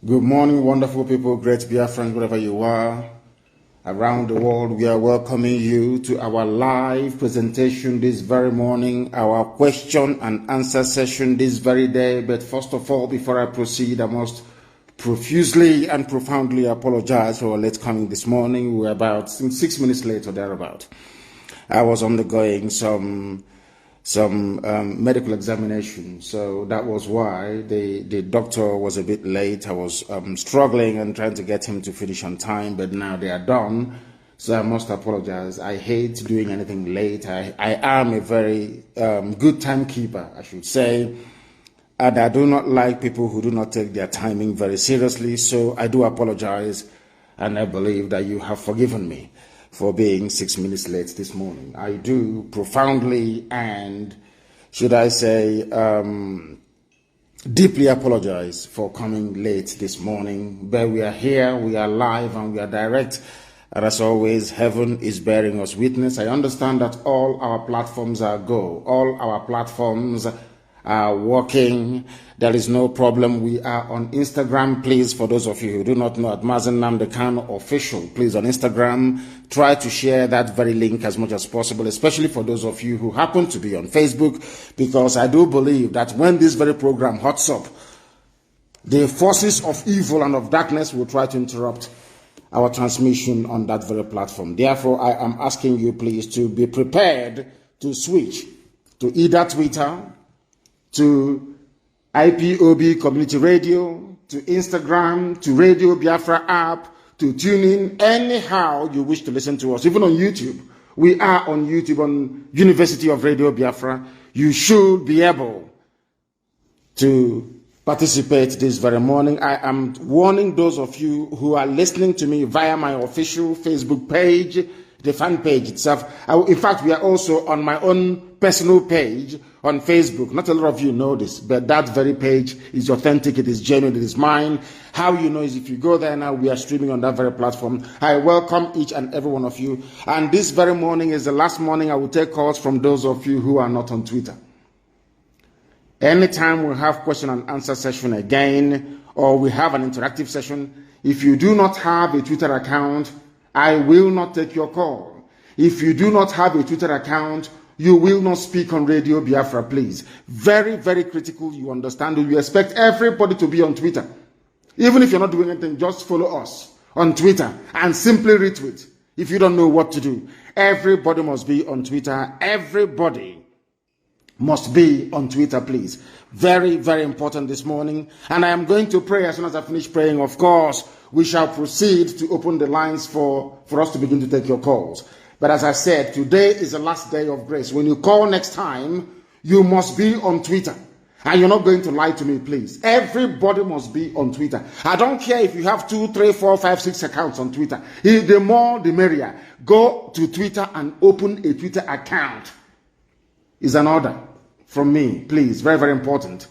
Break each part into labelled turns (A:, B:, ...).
A: Good morning, wonderful people, great Biafrans, wherever you are around the world. We are welcoming you to our live presentation this very morning, our question and answer session this very day. But first of all, before I proceed, I must profusely and profoundly apologize for our late coming this morning. We were about 6 minutes late or thereabout. I was undergoing some medical examination, so that was why the doctor was a bit late. I was struggling and trying to get him to finish on time, but now they are done, so I must apologize. I hate doing anything late. I am a very good timekeeper, I should say, and I do not like people who do not take their timing very seriously, so I do apologize, and I believe that you have forgiven me for being 6 minutes late this morning. I do profoundly and, should I say, deeply apologize for coming late this morning. But we are here, we are live, and we are direct. And as always, heaven is bearing us witness. I understand that all our platforms are go. All our platforms are working. There is no problem. We are on Instagram. Please, for those of you who do not know, at Mazi Nnamdi Kanu official, please, on Instagram, try to share that very link as much as possible, especially for those of you who happen to be on Facebook, because I do believe that when this very program hots up, the forces of evil and of darkness will try to interrupt our transmission on that very platform. Therefore, I am asking you, please, to be prepared to switch to either Twitter, to IPOB Community Radio, to Instagram, to Radio Biafra app, to TuneIn, anyhow you wish to listen to us, even on YouTube. We are on YouTube on University of Radio Biafra. You should be able to participate this very morning. I am warning those of you who are listening to me via my official Facebook page, the fan page itself. In fact, we are also on my own personal page on Facebook. Not a lot of you know this, but that very page is authentic, it is genuine, it is mine. How you know is if you go there now, we are streaming on that very platform. I welcome each and every one of you. And this very morning is the last morning I will take calls from those of you who are not on Twitter. Anytime we have question and answer session again, or we have an interactive session, if you do not have a Twitter account, I will not take your call. If you do not have a Twitter account, you will not speak on Radio Biafra, please. Very, very critical, you understand. You expect everybody to be on Twitter. Even if you're not doing anything, just follow us on Twitter and simply retweet if you don't know what to do. Everybody must be on Twitter. Everybody must be on Twitter, please. Very, very important this morning. And I am going to pray. As soon as I finish praying, of course, we shall proceed to open the lines for us to begin to take your calls. But as I said, today is the last day of grace. When you call next time, you must be on Twitter. And you're not going to lie to me, please. Everybody must be on Twitter. I don't care if you have 2, 3, 4, 5, 6 accounts on Twitter. The more, the merrier. Go to Twitter and open a Twitter account. Is an order from me, please. Very, very important.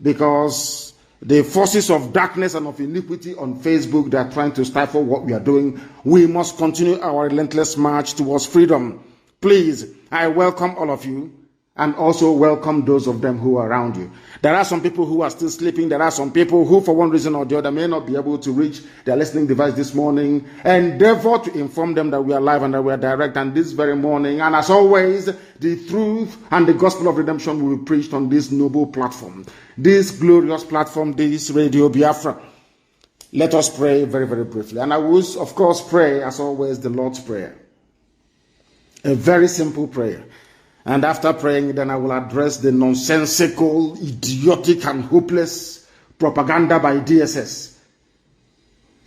A: Because the forces of darkness and of iniquity on Facebook, they are trying to stifle what we are doing. We must continue our relentless march towards freedom. Please, I welcome all of you and also welcome those of them who are around you. There are some people who are still sleeping. There are some people who, for one reason or the other, may not be able to reach their listening device this morning. Endeavor to inform them that we are live and that we are direct and this very morning. And as always, the truth and the gospel of redemption will be preached on this noble platform, this glorious platform, this Radio Biafra. Let us pray very, very briefly. And I will, of course, pray, as always, the Lord's Prayer. A very simple prayer. And after praying, then I will address the nonsensical, idiotic, and hopeless propaganda by DSS.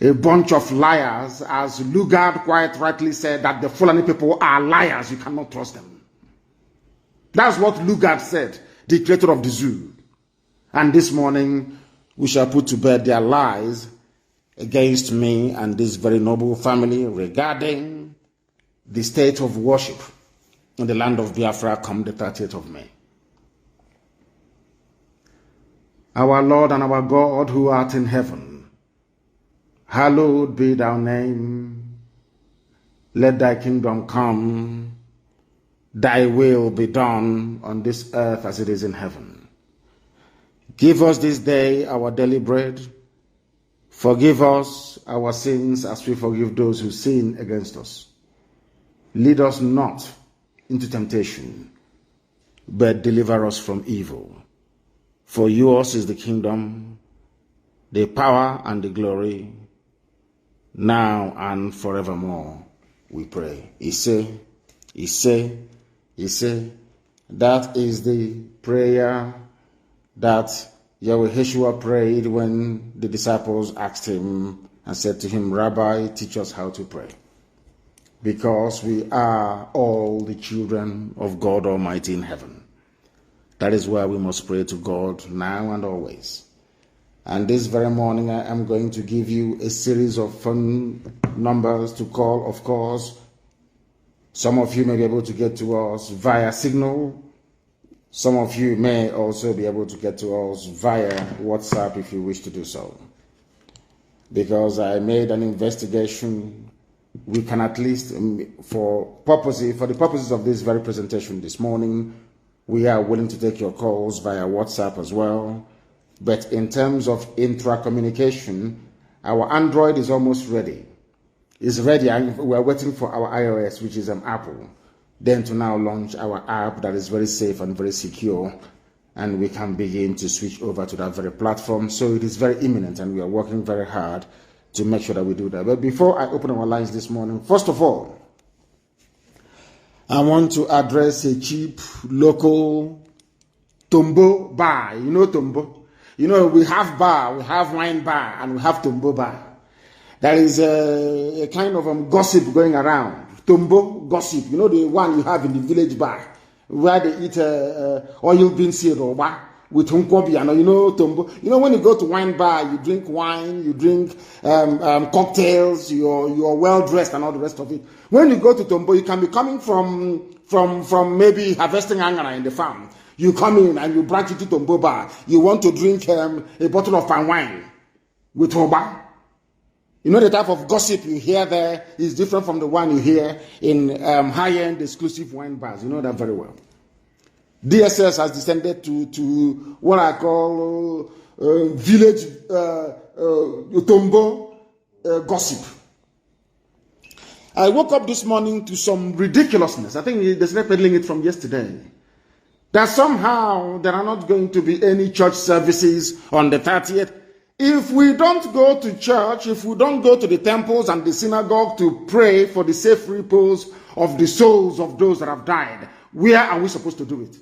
A: A bunch of liars, as Lugard quite rightly said, that the Fulani people are liars. You cannot trust them. That's what Lugard said, the creator of the zoo. And this morning, we shall put to bed their lies against me and this very noble family regarding the state of worship in the land of Biafra come the 30th of May. Our Lord and our God who art in heaven, hallowed be thy name. Let thy kingdom come. Thy will be done on this earth as it is in heaven. Give us this day our daily bread, Forgive us our sins as we forgive those who sin against us. Lead us not into temptation, but deliver us from evil. For yours is the kingdom, the power, and the glory, now and forevermore, we pray. That is the prayer that Yahweh Yeshua prayed when the disciples asked him and said to him, Rabbi, teach us how to pray. Because we are all the children of God Almighty in heaven. That is why we must pray to God now and always. And this very morning I am going to give you a series of phone numbers to call. Of course, some of you may be able to get to us via Signal. Some of you may also be able to get to us via WhatsApp if you wish to do so. Because I made an investigation, we can at least, for the purposes of this very presentation this morning, we are willing to take your calls via WhatsApp as well. But in terms of intra-communication, our Android is almost ready. It's ready, and we're waiting for our iOS, which is an Apple, then to now launch our app that is very safe and very secure, and we can begin to switch over to that very platform. So it is very imminent, and we are working very hard to make sure that we do that. But before I open our lines this morning, first of all, I want to address a cheap local Tombo bar. You know Tombo? You know, we have bar, we have wine bar, and we have Tombo bar. There is a kind of gossip going around. Tombo gossip, you know, the one you have in the village bar, where they eat oil bean seed or bar with hunkobi, and you know, Tombo. You know, when you go to wine bar, you drink wine, you drink cocktails, you're well dressed and all the rest of it. When you go to Tombo, you can be coming from maybe harvesting angara in the farm. You come in and you branch into Tombo bar. You want to drink a bottle of fine wine with Oba. You know, the type of gossip you hear there is different from the one you hear in high-end exclusive wine bars. You know that very well. DSS has descended to what I call village Tombo gossip. I woke up this morning to some ridiculousness. I think they started peddling it from yesterday. That somehow there are not going to be any church services on the 30th. If we don't go to church, if we don't go to the temples and the synagogue to pray for the safe repose of the souls of those that have died, where are we supposed to do it?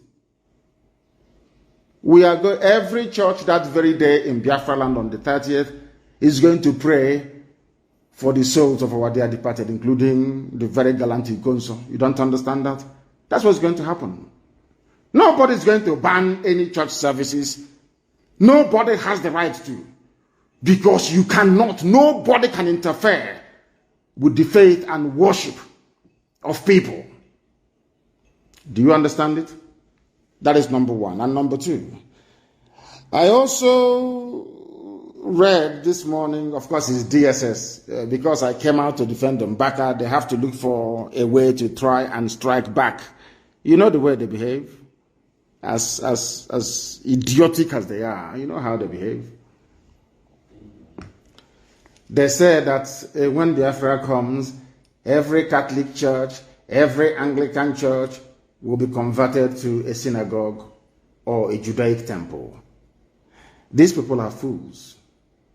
A: Every church that very day in Biafra land on the 30th is going to pray for the souls of our dear departed, including the very gallant Ikonso. You don't understand that? That's what's going to happen. Nobody's going to ban any church services. Nobody has the right to. Because nobody can interfere with the faith and worship of people. Do you understand it? That is number one. And number two, I also read this morning, of course it's DSS, because I came out to defend them back. They have to look for a way to try and strike back. You know the way they behave? As idiotic as they are, you know how they behave. They say that when Biafra comes, every Catholic church, every Anglican church will be converted to a synagogue or a Judaic temple. These people are fools.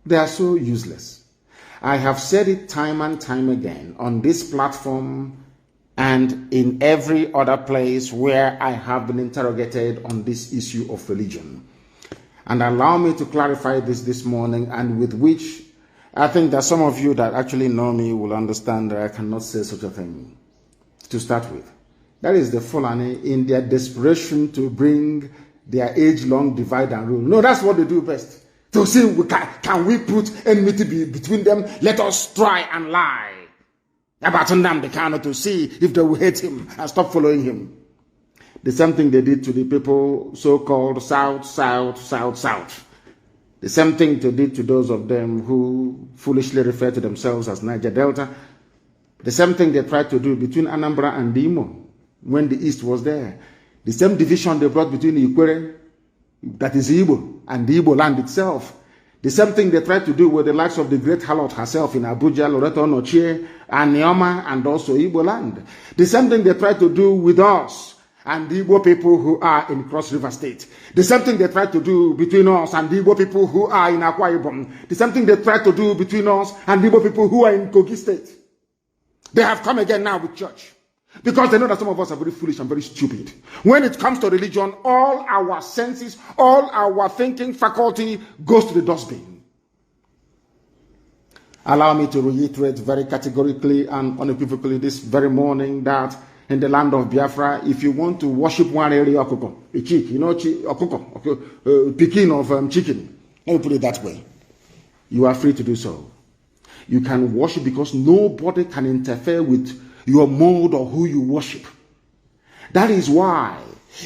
A: They are so useless. I have said it time and time again on this platform and in every other place where I have been interrogated on this issue of religion. And allow me to clarify this morning, and with which I think that some of you that actually know me will understand that I cannot say such a thing. To start with, that is the Fulani in their desperation to bring their age-long divide and rule. No, that's what they do best. To see, can we put enmity between them? Let us try and lie about Nnamdi Kanu to see if they will hate him and stop following him. The same thing they did to the people so-called South. The same thing they did to those of them who foolishly refer to themselves as Niger Delta. The same thing they tried to do between Anambra and Imo when the East was there. The same division they brought between Ikwere, that is Igbo, and the Igbo land itself. The same thing they tried to do with the likes of the great harlot herself in Abuja, Loreto Nochie, and Neoma, and also Igbo land. The same thing they tried to do with us and the Igbo people who are in Cross River State. The same thing they tried to do between us and the Igbo people who are in Akwa Ibom. The same thing they tried to do between us and the Igbo people who are in Kogi State. They have come again now with church. Because they know that some of us are very foolish and very stupid. When it comes to religion, all our senses, all our thinking faculty goes to the dustbin. Allow me to reiterate very categorically and unequivocally this very morning that in the land of Biafra, if you want to worship one area okoko, a chick, okoko, picking of chicken, let me put it that way, you are free to do so. You can worship because nobody can interfere with your mode or who you worship. That is why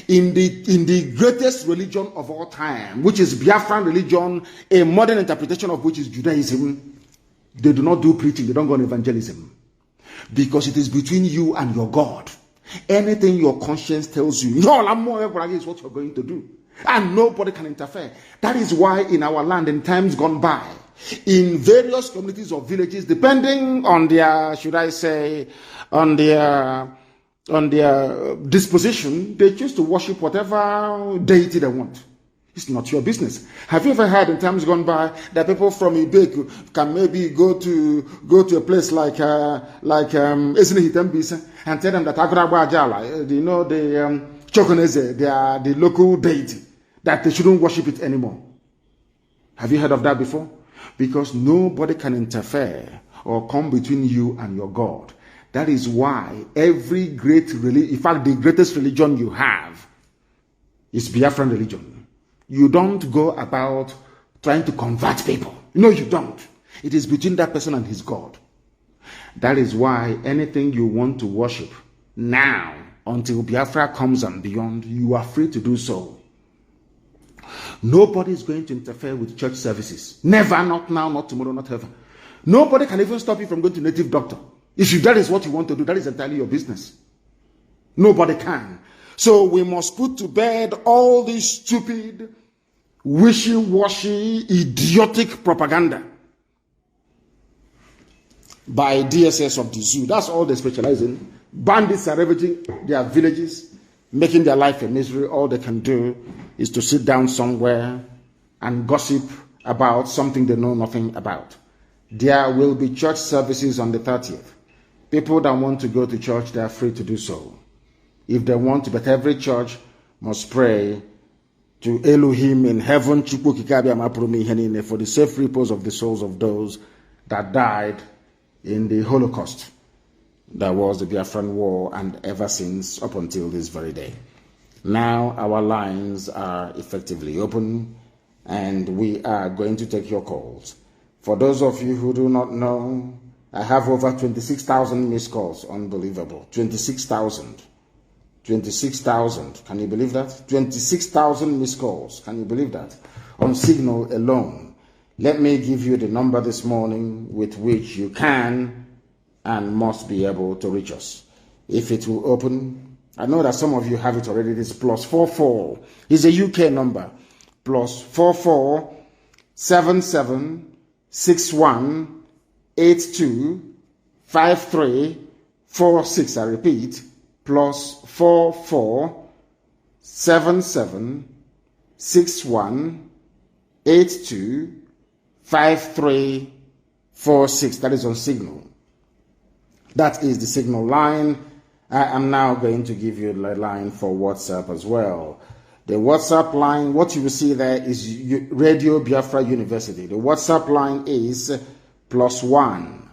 A: in the greatest religion of all time, which is Biafran religion, a modern interpretation of which is Judaism, they do not do preaching, they don't go on evangelism. Because it is between you and your God. Anything your conscience tells you, is what you're going to do. And nobody can interfere. That is why in our land, in times gone by, in various communities or villages, depending on their, should I say, on their disposition, they choose to worship whatever deity they want. It's not your business. Have you ever heard in times gone by that people from Ibeku can maybe go to a place like Ezini Hitembisa and tell them that Agraba Ajala, you know, the Chokoneze, they are the local deity, that they shouldn't worship it anymore? Have you heard of that before? Because nobody can interfere or come between you and your God. That is why every great religion, in fact, the greatest religion you have is Biafran religion. You don't go about trying to convert people. No, you don't. It is between that person and his God. That is why anything you want to worship now, until Biafra comes and beyond, you are free to do so. Nobody is going to interfere with church services. Never, not now, not tomorrow, not ever. Nobody can even stop you from going to native doctor. If that is what you want to do, that is entirely your business. Nobody can. So we must put to bed all this stupid, wishy-washy, idiotic propaganda by DSS of the zoo. That's all they specialize in. Bandits are ravaging their villages, making their life a misery. All they can do is to sit down somewhere and gossip about something they know nothing about. There will be church services on the 30th. People that want to go to church, they are free to do so. If they want to, but every church must pray to Elohim in heaven for the safe repose of the souls of those that died in the Holocaust. That was the Biafran War, and ever since up until this very day. Now our lines are effectively open, and we are going to take your calls. For those of you who do not know, I have over 26,000 missed calls. Unbelievable. 26,000. 26,000. Can you believe that? 26,000 missed calls. Can you believe that? On Signal alone. Let me give you the number this morning with which you can and must be able to reach us. If it will open, I know that some of you have it already. This +44 is a UK number. +44 77 61 82 53 46. I repeat, +44 77 61 82 53 46. That is on Signal. That is the Signal line. I am now going to give you the line for WhatsApp as well. The WhatsApp line, what you will see there is Radio Biafra University. The WhatsApp line is +1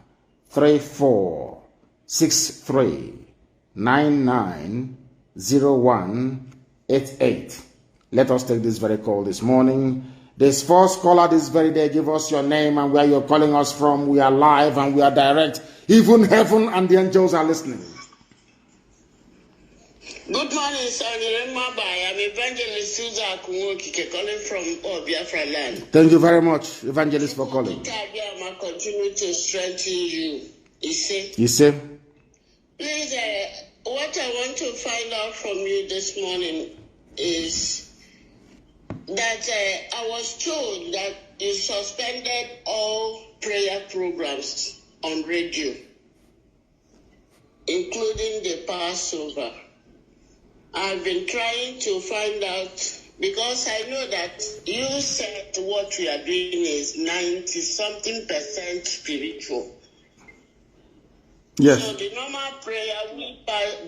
A: 34 63 99 01 88. Let us take this very call this morning. This first caller this very day, give us your name and where you're calling us from. We are live and we are direct. Even heaven and the angels are listening.
B: Good morning, sir. I'm Evangelist Suza Kumokike calling from Biafra land.
A: Thank you very much, Evangelist, for calling.
B: I continue to strengthen you. You see? Please, what I want to find out from you this morning is that I was told that you suspended all prayer programs on radio, including the Passover. I've been trying to find out, because I know that you said what we are doing is 90-something% spiritual.
A: Yes.
B: So the normal prayer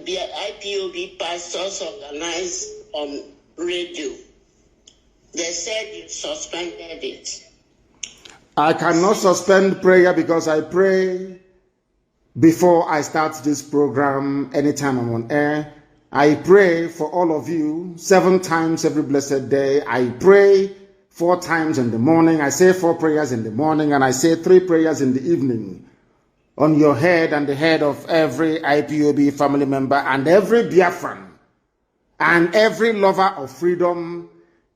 B: the IPOB pastors organize on radio, they said you suspended it.
A: I cannot suspend prayer because I pray before I start this program anytime I'm on air. I pray for all of you 7 times every blessed day. I pray 4 times in the morning. I say 4 prayers in the morning, and I say 3 prayers in the evening on your head and the head of every IPOB family member and every Biafran and every lover of freedom.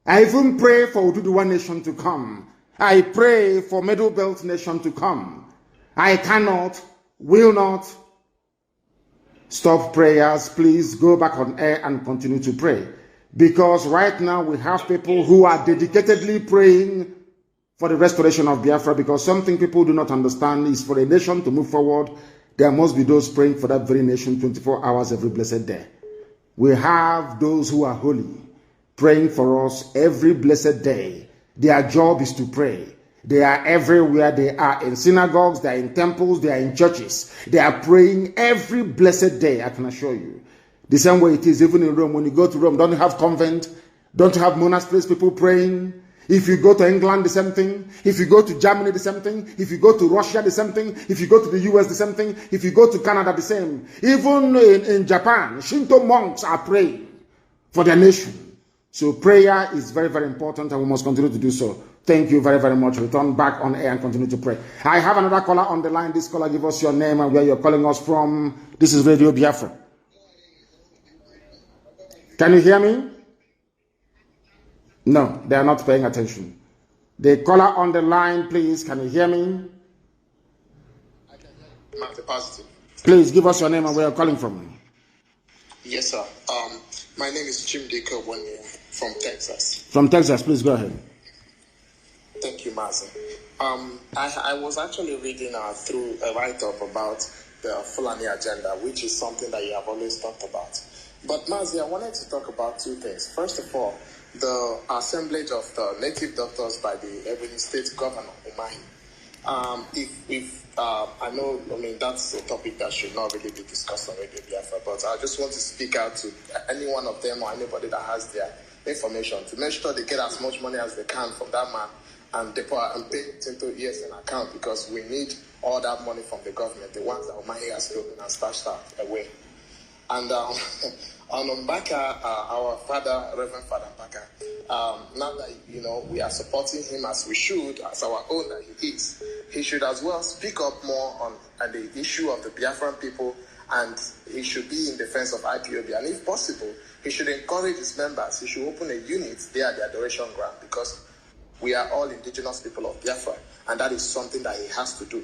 A: I even pray for Ududuwa nation to come. I pray for Middle Belt nation to come. I cannot, will not stop prayers. Please go back on air and continue to pray. Because right now we have people who are dedicatedly praying for the restoration of Biafra, because something people do not understand is for a nation to move forward, there must be those praying for that very nation 24 hours every blessed day. We have those who are holy praying for us every blessed day. Their job is to pray. They are everywhere. They are in synagogues, they are in temples, they are in churches. They are praying every blessed day, I can assure you. The same way it is even in Rome. When you go to Rome, don't you have convent? Don't you have monasteries, people praying? If you go to England, the same thing. If you go to Germany, the same thing. If you go to Russia, the same thing. If you go to the US, the same thing. If you go to Canada, the same. Even in Japan, Shinto monks are praying for their nation. So prayer is very, very important, and we must continue to do so. Thank you very, very much. Return back on air and continue to pray. I have another caller on the line. This caller, give us your name and where you're calling us from. This is Radio Biafra. Can you hear me? No, they are not paying attention. The caller on the line, please, can you hear me?
C: Master Positive.
A: Please give us your name and where you're calling from.
C: Yes, sir. My name is Jim Dacre from Texas.
A: From Texas, please go ahead.
C: Thank you, Mazi. I was actually reading through a write-up about the Fulani agenda, which is something that you have always talked about. But Mazi, I wanted to talk about 2 things. First of all, the assemblage of the native doctors by the Ebonyi State Governor, Umahi. I know, that's a topic that should not really be discussed on Radio Biafra, but I just want to speak out to any one of them or anybody that has their information to make sure they get as much money as they can from that man and pay it into ESN account, because we need all that money from the government, the ones that Umahi has stolen and stashed away. And on Mbaka, our father, Reverend Father Mbaka, now that, we are supporting him as we should, as our own that he is, he should as well speak up more on the issue of the Biafran people, and he should be in defense of IPOB. And if possible, he should encourage his members. He should open a unit there at the adoration ground, because we are all indigenous people of Biafra, and that is something that he has to do.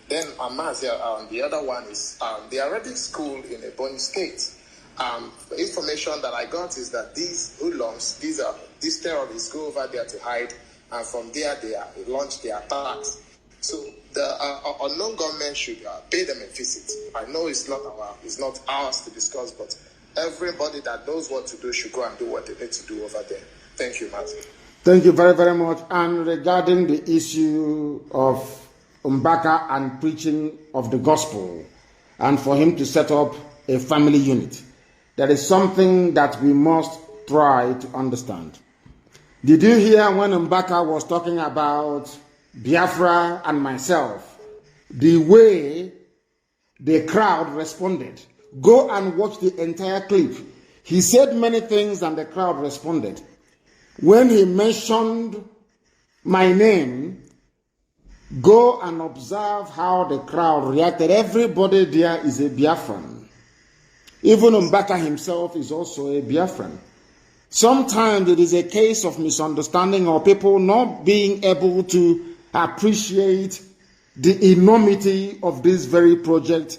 C: Then, the other one is the Arabic school in Ebonyi State. The information that I got is that these hoodlums, these terrorists go over there to hide, and from there they launch their attacks. So the unknown government should pay them a visit. I know it's not ours to discuss, but everybody that knows what to do should go and do what they need to do over there. Thank you, Mazi.
A: Thank you very, very much. And regarding the issue of Mbaka and preaching of the gospel, and for him to set up a family unit, there is something that we must try to understand. Did you hear when Mbaka was talking about Biafra and myself, the way the crowd responded? Go and watch the entire clip. He said many things and the crowd responded. When he mentioned my name, go and observe how the crowd reacted. Everybody there is a Biafran. Even Mbaka himself is also a Biafran. Sometimes it is a case of misunderstanding or people not being able to appreciate the enormity of this very project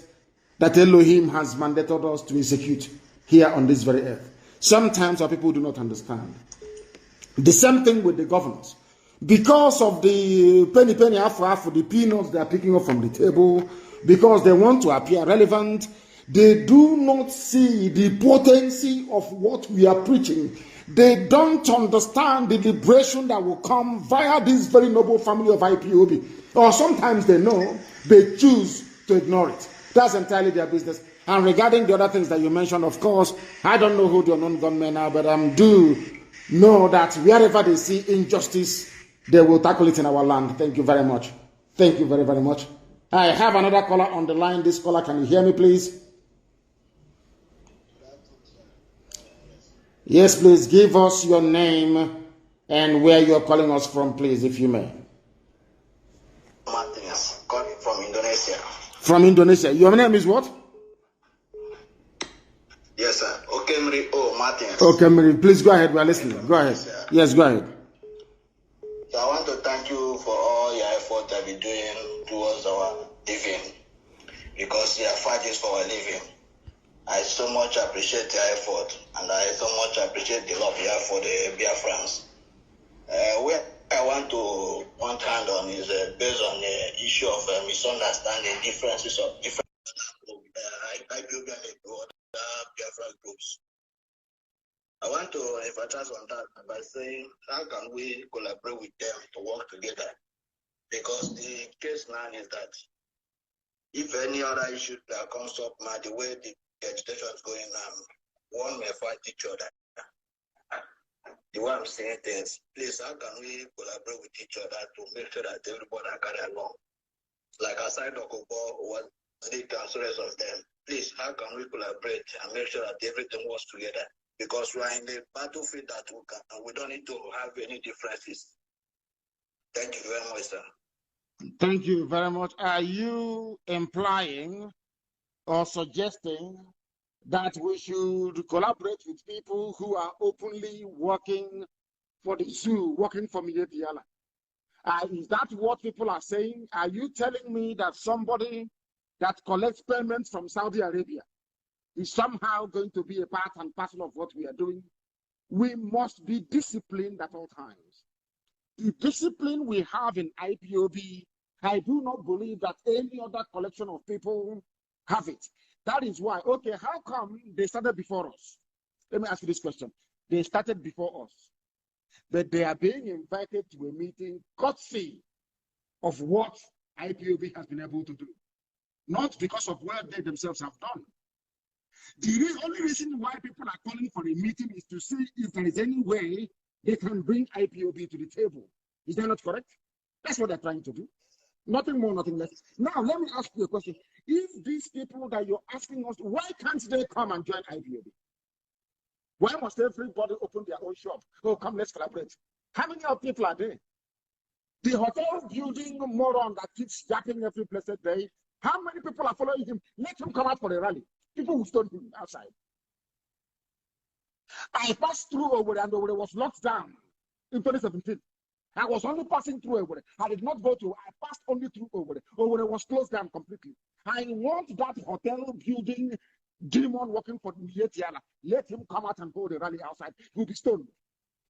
A: that Elohim has mandated us to execute here on this very earth. Sometimes our people do not understand. The same thing with the governors. because of the penny half, the peanuts they are picking up from the table, because they want to appear relevant. They do not see the potency of what we are preaching. They don't understand the liberation that will come via this very noble family of IPOB. Or sometimes they know, they choose to ignore it. That's entirely their business. And regarding the other things that you mentioned, of course, I don't know who the unknown gunmen are, but I do know that wherever they see injustice, they will tackle it in our land. Thank you very much. Thank you very, very much. I have another caller on the line. This caller, can you hear me, please? Yes, please give us your name and where you're calling us from, please, if you may.
D: Martinez, calling from Indonesia.
A: From Indonesia. Your name is what?
D: Yes, sir. Okemri O. Martinez.
A: Okemri, please go ahead. We are listening. Go ahead. Yes, go ahead.
D: So I want to thank you for all your effort that you're doing towards our living, because your fight is for our living. I so much appreciate your effort, and I so much appreciate the love you have for the Biafrans. Where I want to point hand on is based on the issue of misunderstanding, differences of different IPOB and Biafra groups. I want to emphasize on that by saying, how can we collaborate with them to work together? Because the case now is that if any other issue that comes up now, the way the agitation is going on, one may fight each other. The way I'm saying things, please, how can we collaborate with each other to make sure that everybody carry along? Like aside Okobo was the councillors of them. Please, how can we collaborate and make sure that everything works together? Because we're in the battlefield that we don't need to have any differences. Thank you very much, sir.
A: Thank you very much. Are you implying or suggesting that we should collaborate with people who are openly working for the zoo, working for Mietiala? Is that what people are saying? Are you telling me that somebody that collects payments from Saudi Arabia is somehow going to be a part and parcel of what we are doing? We must be disciplined at all times. The discipline we have in IPOB, I do not believe that any other collection of people have it. That is why, okay, how come they started before us? Let me ask you this question. They started before us, but they are being invited to a meeting courtesy of what IPOB has been able to do, not because of what they themselves have done. The only reason why people are calling for a meeting is to see if there is any way they can bring IPOB to the table. Is that not correct? That's what they're trying to do. Nothing more, nothing less. Now, let me ask you a question. If these people that you're asking us, why can't they come and join IPOB? Why must everybody open their own shop? Oh, come, let's collaborate. How many of people are there? The hotel building moron that keeps yapping every blessed day, how many people are following him? Let him come out for a rally. People who stood him outside. I passed through over and over, it was locked down in 2017. I was only passing through over. I did not go to. I passed only through over. Over was closed down completely. I want that hotel building demon working for Yetiala. Let him come out and hold a rally outside. He will be stoned.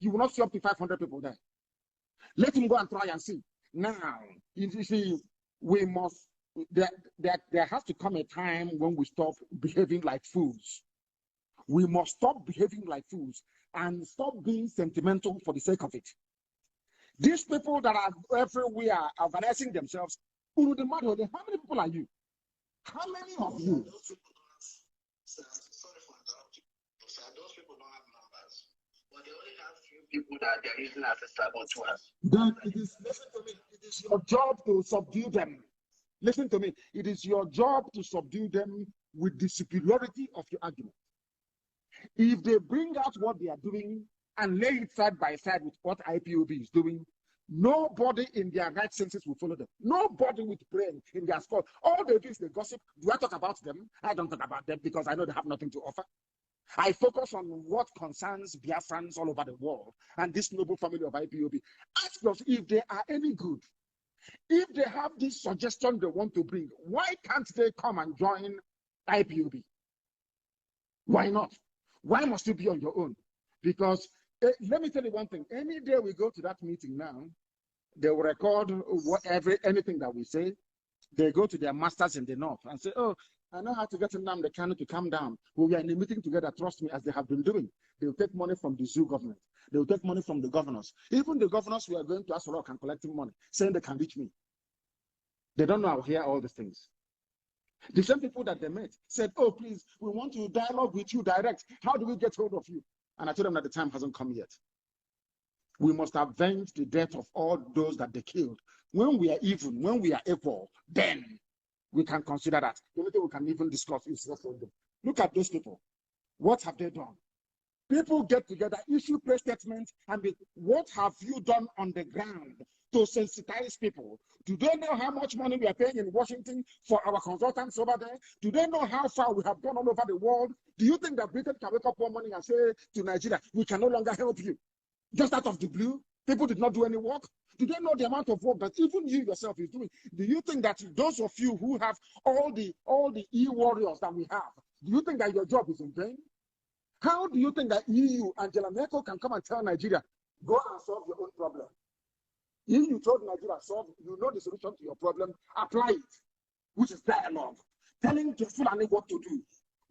A: You will not see up to 500 people there. Let him go and try and see. Now, you see, we must. There has to come a time when we stop behaving like fools. We must stop behaving like fools and stop being sentimental for the sake of it. These people that are everywhere organizing themselves, how many people are you? How many of you?
D: Sorry for interrupting. Sir, those people don't have numbers, but they only have few people that they're using as a saboteurs.
A: Then listen to me, it is your job to subdue them. Listen to me, it is your job to subdue them with the superiority of your argument. If they bring out what they are doing and lay it side by side with what IPOB is doing, nobody in their right senses will follow them. Nobody with brain in their skull. All they do is they gossip. Do I talk about them? I don't talk about them because I know they have nothing to offer. I focus on what concerns Biafrans all over the world and this noble family of IPOB. Ask us if they are any good. If they have this suggestion they want to bring, why can't they come and join IPOB? Why not? Why must you be on your own? Because let me tell you one thing. Any day we go to that meeting now, They will record anything that we say. They go to their masters in the north and say, oh, I know how to get Nnamdi Kanu to calm down. We are in a meeting together, trust me, as they have been doing. They will take money from the zoo government. They will take money from the governors. Even the governors who are going to Aso Rock and collecting money, saying they can reach me. They don't know I'll hear all these things. The same people that they met said, oh, please, we want to dialogue with you direct. How do we get hold of you? And I told them that the time hasn't come yet. We must avenge the death of all those that they killed. When we are even, when we are equal, then we can consider that. The only thing we can even discuss is referendum. Look at those people. What have they done? People get together, issue press statements, and what have you done on the ground to sensitize people? Do they know how much money we are paying in Washington for our consultants over there? Do they know how far we have gone all over the world? Do you think that Britain can wake up one morning and say to Nigeria, we can no longer help you? Just out of the blue, people did not do any work. Do they know the amount of work that even you yourself is doing? Do you think that those of you who have all the e-warriors that we have, do you think that your job is in vain? How do you think that EU, Angela Merkel, can come and tell Nigeria, go and solve your own problem? EU told Nigeria, you know the solution to your problem, apply it, which is dialogue. Telling the Fulani what to do.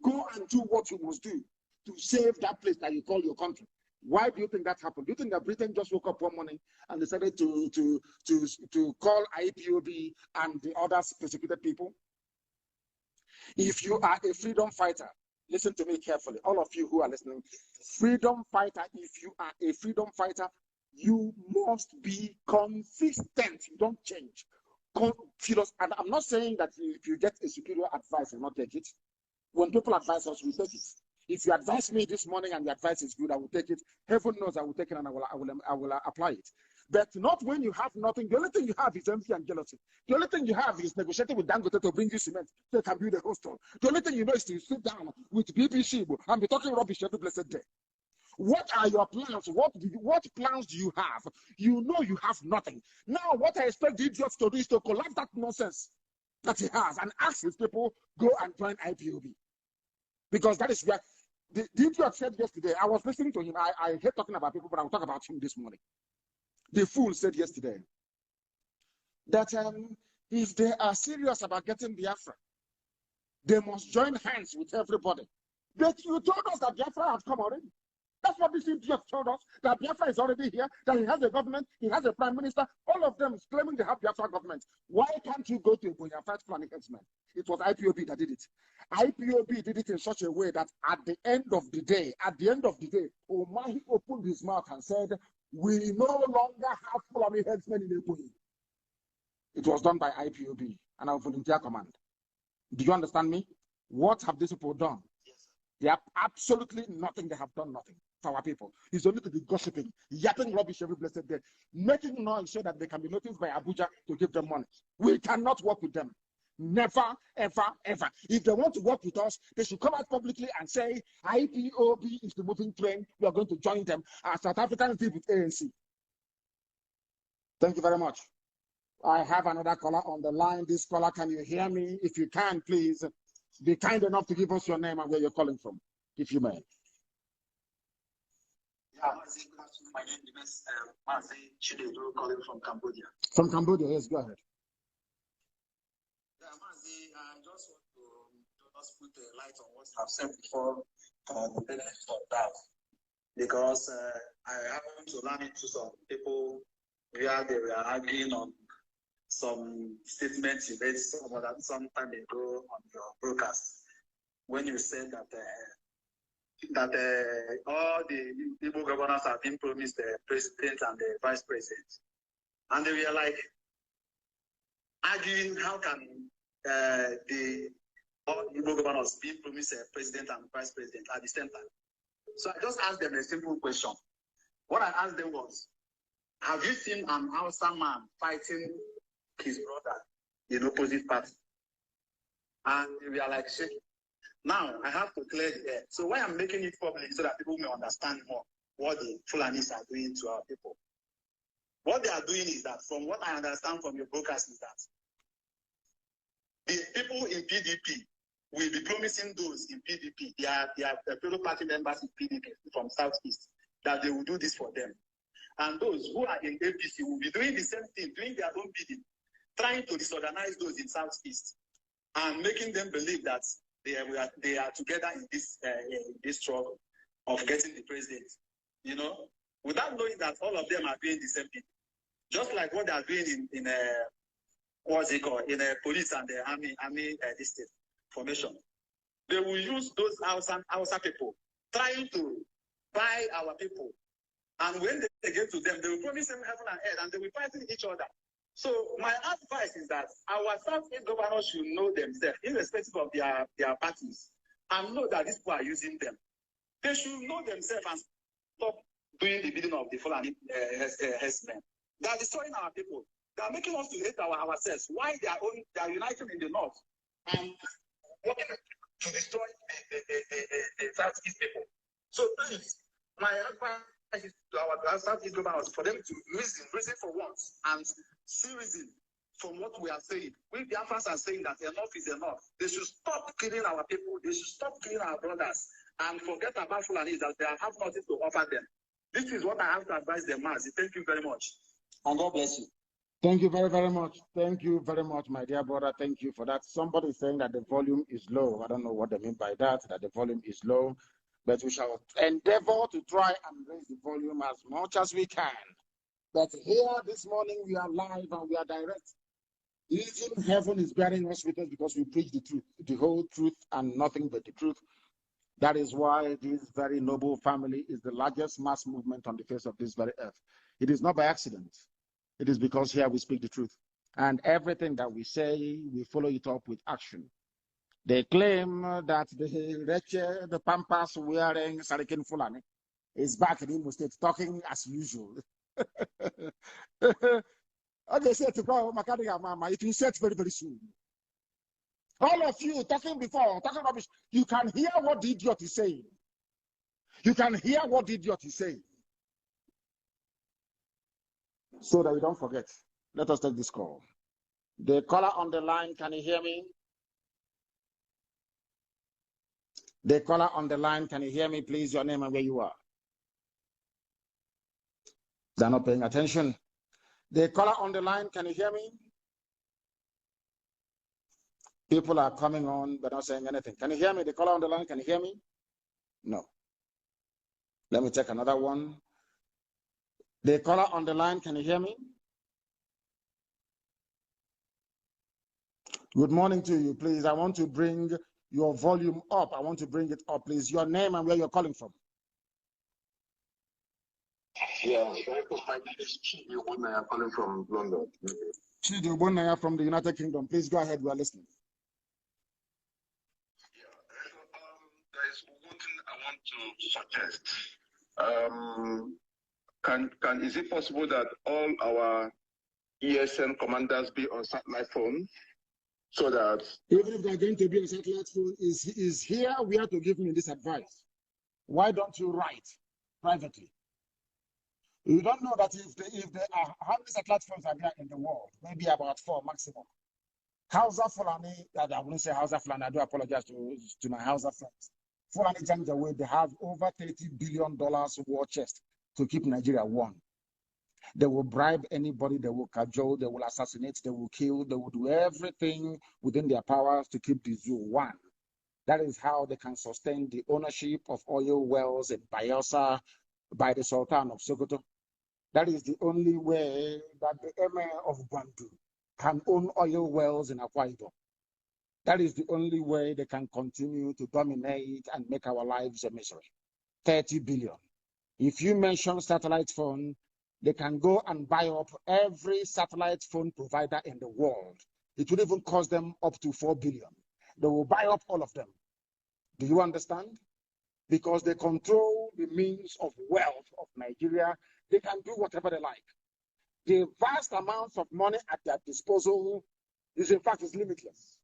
A: Go and do what you must do to save that place that you call your country. Why do you think that happened? Do you think that Britain just woke up one morning and decided to call IPOB and the other persecuted people? If you are a freedom fighter, listen to me carefully, all of you who are listening. Freedom fighter, if you are a freedom fighter, you must be consistent. You don't change. And I'm not saying that if you get a superior advice, you not take it. When people advise us, we take it. If you advise me this morning and the advice is good, I will take it. Heaven knows I will take it and I will apply it. But not when you have nothing. The only thing you have is envy and jealousy. The only thing you have is negotiating with Dangote to bring you cement so you can build a hostel. The only thing you know is to sit down with BBC and be talking rubbish every blessed day. What are your plans? What plans do you have? You know you have nothing. Now, what I expect the idiots to do is to collapse that nonsense that he has and ask his people, go and join IPOB. Because that is where the idiot said yesterday. I was listening to him. I hate talking about people, but I will talk about him this morning. The fool said yesterday that if they are serious about getting Biafra, they must join hands with everybody. But you told us that Biafra has come already. That's what this idiot told us, that Biafra is already here, that he has a government, he has a prime minister, all of them claiming they have Biafra government. Why can't you go to Ebonya fight planning headsman? It was IPOB that did it. IPOB did it in such a way that at the end of the day, Omahi opened his mouth and said, we no longer have Fulani headsmen in Ebonya. It was done by IPOB and our volunteer command. Do you understand me? What have these people done? They have absolutely nothing. They have done nothing for our people. It's only to be gossiping, yapping rubbish every blessed day, making noise so that they can be noticed by Abuja to give them money. We cannot work with them. Never, ever, ever. If they want to work with us, they should come out publicly and say, IPOB is the moving train. We are going to join them as South Africans did with ANC. Thank you very much. I have another caller on the line. This caller, can you hear me? If you can, please be kind enough to give us your name and where you're calling from, if you may.
E: Yeah, Mazi, good afternoon. My name is Mazi Nnamdi calling from Cambodia.
A: From Cambodia, yes, go ahead.
E: Yeah, Mazi, I just want to just put a light on what I've said before the benefit of that. Because I happened to run into some people where they were arguing on some statements you made some time ago on your broadcast when you said that all the Igbo governors have been promised the president and the vice president, and they were like arguing how can all Igbo governors be promised a president and vice president at the same time. So I just asked them a simple question. What I asked them was, have you seen an Hausa man fighting his brother in opposite party? And we are like shaking. Now I have to clear the air. So why I'm making it public so that people may understand more what the Fulanis are doing to our people. What they are doing is that, from what I understand from your broadcast, is that the people in PDP will be promising those in PDP, their fellow party members in PDP from Southeast, that they will do this for them. And those who are in APC will be doing the same thing, doing their own bidding, trying to disorganize those in Southeast and making them believe that they are together in this struggle of getting the president, you know, without knowing that all of them are doing the same thing. Just like what they are doing in what's it called, in police and the army district formation. They will use those Hausa people trying to buy our people. And when they get to them, they will promise them heaven and earth, and they will fight each other. So my advice is that our Southeast governors should know themselves, irrespective of their parties, and know that these people are using them. They should know themselves and stop doing the bidding of the Fulani herdsmen. They are destroying our people. They are making us to hate ourselves. Why they are uniting in the north and working to destroy the Southeast people. So please, my advice is to our Southeast governors for them to reason for once and see reason from what we are saying. We Biafrans are saying that enough is enough. They should stop killing our people. They should stop killing our brothers and forget about Fulani that they have nothing to offer them. This is what I have to advise them, Mazi. Thank you very much. And God bless you.
A: Thank you very, very much. Thank you very much, my dear brother. Thank you for that. Somebody is saying that the volume is low. I don't know what they mean by that the volume is low. But we shall endeavor to try and raise the volume as much as we can. But here this morning we are live and we are direct. Even heaven is bearing us with us because we preach the truth, the whole truth and nothing but the truth. That is why this very noble family is the largest mass movement on the face of this very earth. It is not by accident. It is because here we speak the truth. And everything that we say, we follow it up with action. They claim that the Pampas wearing Sarikin Fulani is back in Imo State talking as usual. Okay, say to go, it will set very, very soon. All of you talking rubbish, you can hear what the idiot is saying. You can hear what the idiot is saying. So that we don't forget, let us take this call. The caller on the line, can you hear me? The caller on the line, can you hear me, please? Your name and where you are. They're not paying attention. The caller on the line, can you hear me? People are coming on, but not saying anything. Can you hear me? The caller on the line, can you hear me? No. Let me take another one. The caller on the line, can you hear me? Good morning to you, please. I want to bring your volume up. I want to bring it up, please. Your name and where you're calling from.
F: Yeah, my name is Chidi Obonaya, calling from London.
A: Chidi Obonaya from the United Kingdom. Please go ahead. We are listening.
F: Yeah, there is one thing I want to suggest. Is it possible that all our ESN commanders be on satellite phone, so that
A: even if they're going to be on satellite phone, is here we have to give me this advice. Why don't you write privately? You don't know that if there are, how many satellite phones are there in the world? Maybe about 4 maximum. Hausa Fulani, I wouldn't say Hausa Fulani, I do apologize to my Hausa friends. Fulani Janjaweed, they have over $30 billion war chest to keep Nigeria warm. They will bribe anybody, they will cajole, they will assassinate, they will kill, they will do everything within their powers to keep the zoo warm. That is how they can sustain the ownership of oil wells in Bayelsa by the Sultan of Sokoto. That is the only way that the Emir of Gwandu can own oil wells in Akwa Ibom. That is the only way they can continue to dominate and make our lives a misery. 30 billion. If you mention satellite phone, they can go and buy up every satellite phone provider in the world. It would even cost them up to 4 billion. They will buy up all of them. Do you understand? Because they control the means of wealth of Nigeria. They can do whatever they like. The vast amounts of money at their disposal is, in fact, is limitless.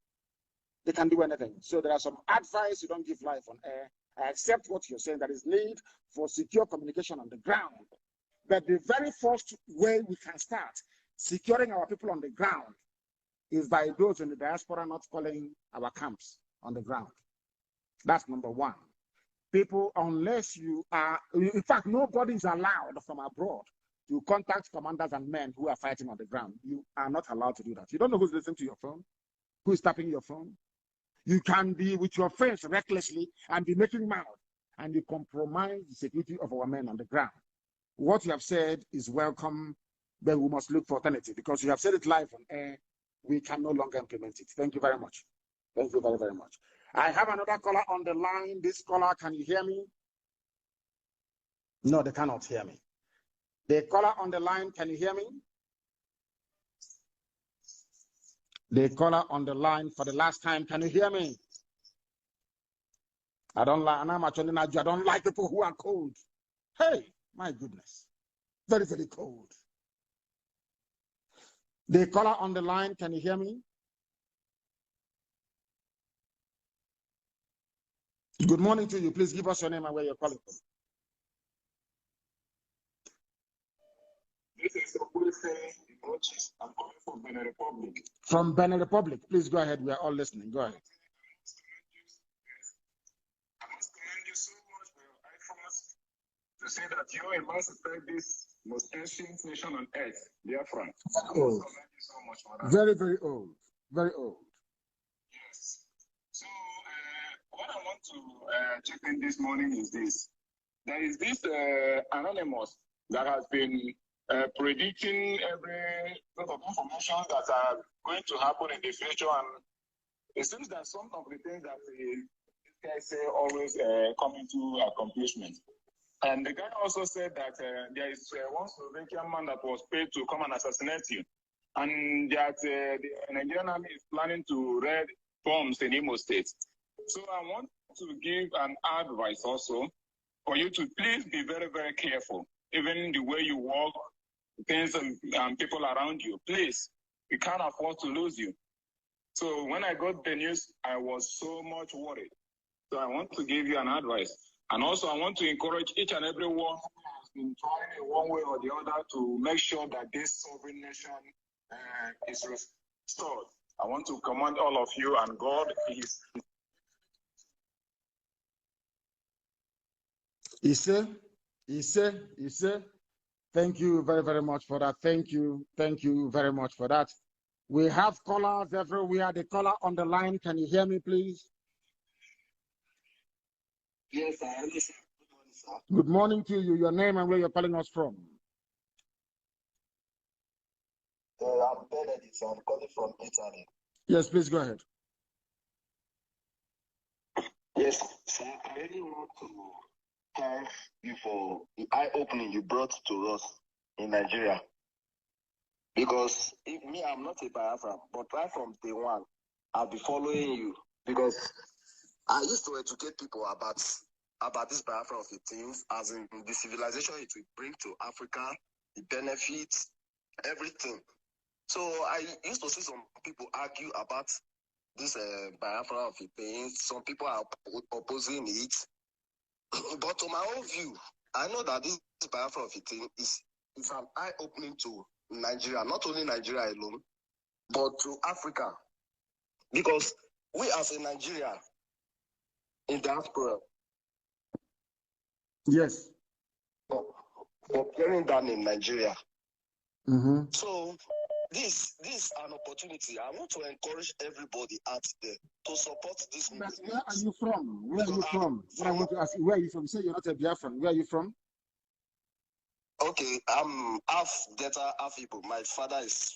A: They can do anything. So there are some advice. You don't give life on air. I accept what you're saying. There is need for secure communication on the ground. But the very first way we can start securing our people on the ground is by those in the diaspora not calling our camps on the ground. That's number one. People, unless you are, in fact, nobody is allowed from abroad to contact commanders and men who are fighting on the ground. You are not allowed to do that. You don't know who's listening to your phone, who is tapping your phone. You can be with your friends recklessly and be making mouth, and you compromise the security of our men on the ground. What you have said is welcome, but we must look for alternative because you have said it live on air. We can no longer implement it. Thank you very much. Thank you very, very much. I have another caller on the line. This caller, can you hear me? No, they cannot hear me. The caller on the line, can you hear me? The caller on the line for the last time, can you hear me? I don't like people who are cold. Hey, my goodness. Very, very cold. The caller on the line, can you hear me? Good morning to you. Please give us your name and where you're calling from.
F: This is I'm calling from Benin Republic.
A: From Benin Republic. Please go ahead. We are all listening. Go ahead.
F: I must commend you so much for your efforts to say that you emancipate this most ancient nation on earth, Biafra.
A: Old.
F: So much for that.
A: Very, very old. Very old.
F: Yes. So, what I want to check in this morning is this. There is this anonymous that has been predicting every lot of information that are going to happen in the future, and it seems that some of the things that these guys say always come into accomplishment. And the guy also said that there is one Slovakian man that was paid to come and assassinate you, and that the Nigerian army is planning to raid bombs in Imo State. So I want to give an advice also for you to please be very, very careful, even the way you walk, things and people around you. Please, we can't afford to lose you. So when I got the news, I was so much worried. So I want to give you an advice. And also I want to encourage each and every one who has been trying in one way or the other to make sure that this sovereign nation is restored. I want to command all of you, and God is...
A: Ise. Thank you very, very much for that. Thank you very much for that. We have callers everywhere. The caller on the line, can you hear me, please?
D: Yes, I understand. Good morning, sir.
A: Good morning to you. Your name and where you're calling us from?
D: I'm Benedict. I'm calling from Italy.
A: Yes, please go ahead.
D: Yes, sir. I really want to thank you for the eye-opening you brought to us in Nigeria. Because I'm not a Biafra, but right from day one, I'll be following you. Because I used to educate people about this Biafra of the things, as in the civilization it will bring to Africa, the benefits, everything. So I used to see some people argue about this Biafra of the things. Some people are opposing it. But to my own view, I know that this Biafra of the thing is an eye-opening to Nigeria, not only Nigeria alone, but to Africa. Because we as a Nigeria in diaspora,
A: yes,
D: for carrying down in Nigeria.
A: Mm-hmm.
D: So this is an opportunity. I want to encourage everybody out there to support this movement.
A: Where are you from? Where are you from? What I want to ask you, where are you from? You say you're not a Biafran. Where are you from?
D: Okay, I'm half Delta, half Igbo. My father is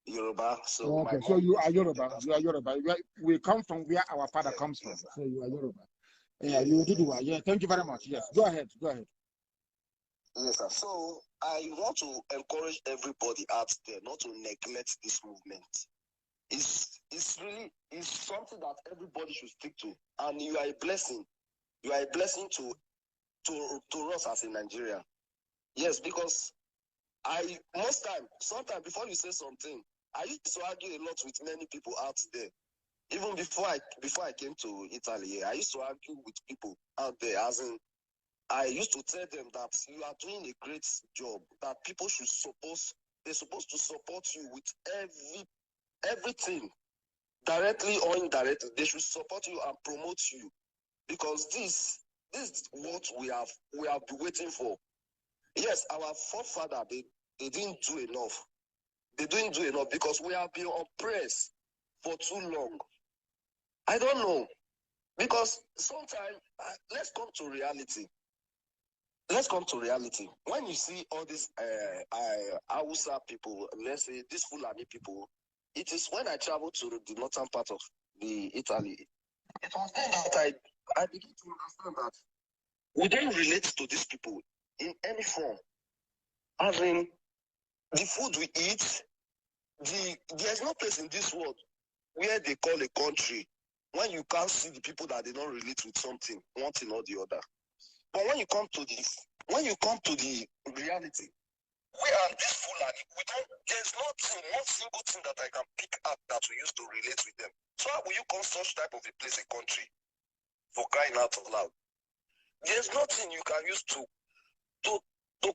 D: Yoruba. So
A: okay, so you are Yoruba. You are Yoruba. We come from where our father comes from. So you are Yoruba. Yeah, you did well. Yeah, thank you very much. Yes, go ahead.
D: Yes, sir. So I want to encourage everybody out there not to neglect this movement. It's something that everybody should stick to, and you are a blessing. You are a blessing to us as a Nigerian. Yes, because sometimes before you say something, I used to argue a lot with many people out there. Even before I came to Italy, I used to argue with people out there, as in I used to tell them that you are doing a great job, that people they're supposed to support you with everything, directly or indirectly. They should support you and promote you, because this
G: This is what we have been waiting for. Yes, our forefather, they didn't do enough. They didn't do enough because we have been oppressed for too long. I don't know. Because sometimes, let's come to reality. Let's come to reality. When you see all these Hausa people, let's say these Fulani people, it is when I travel to the northern part of the Italy, it was then that I begin to understand that we don't relate to these people in any form. As in, the food we eat, there's no place in this world where they call a country when you can't see the people that they don't relate with something, one thing or the other. But when you come to the reality, we are this Fulani. There's not single thing that I can pick up that we used to relate with them. So how will you call such type of a place a country? For crying out loud. There's nothing you can use to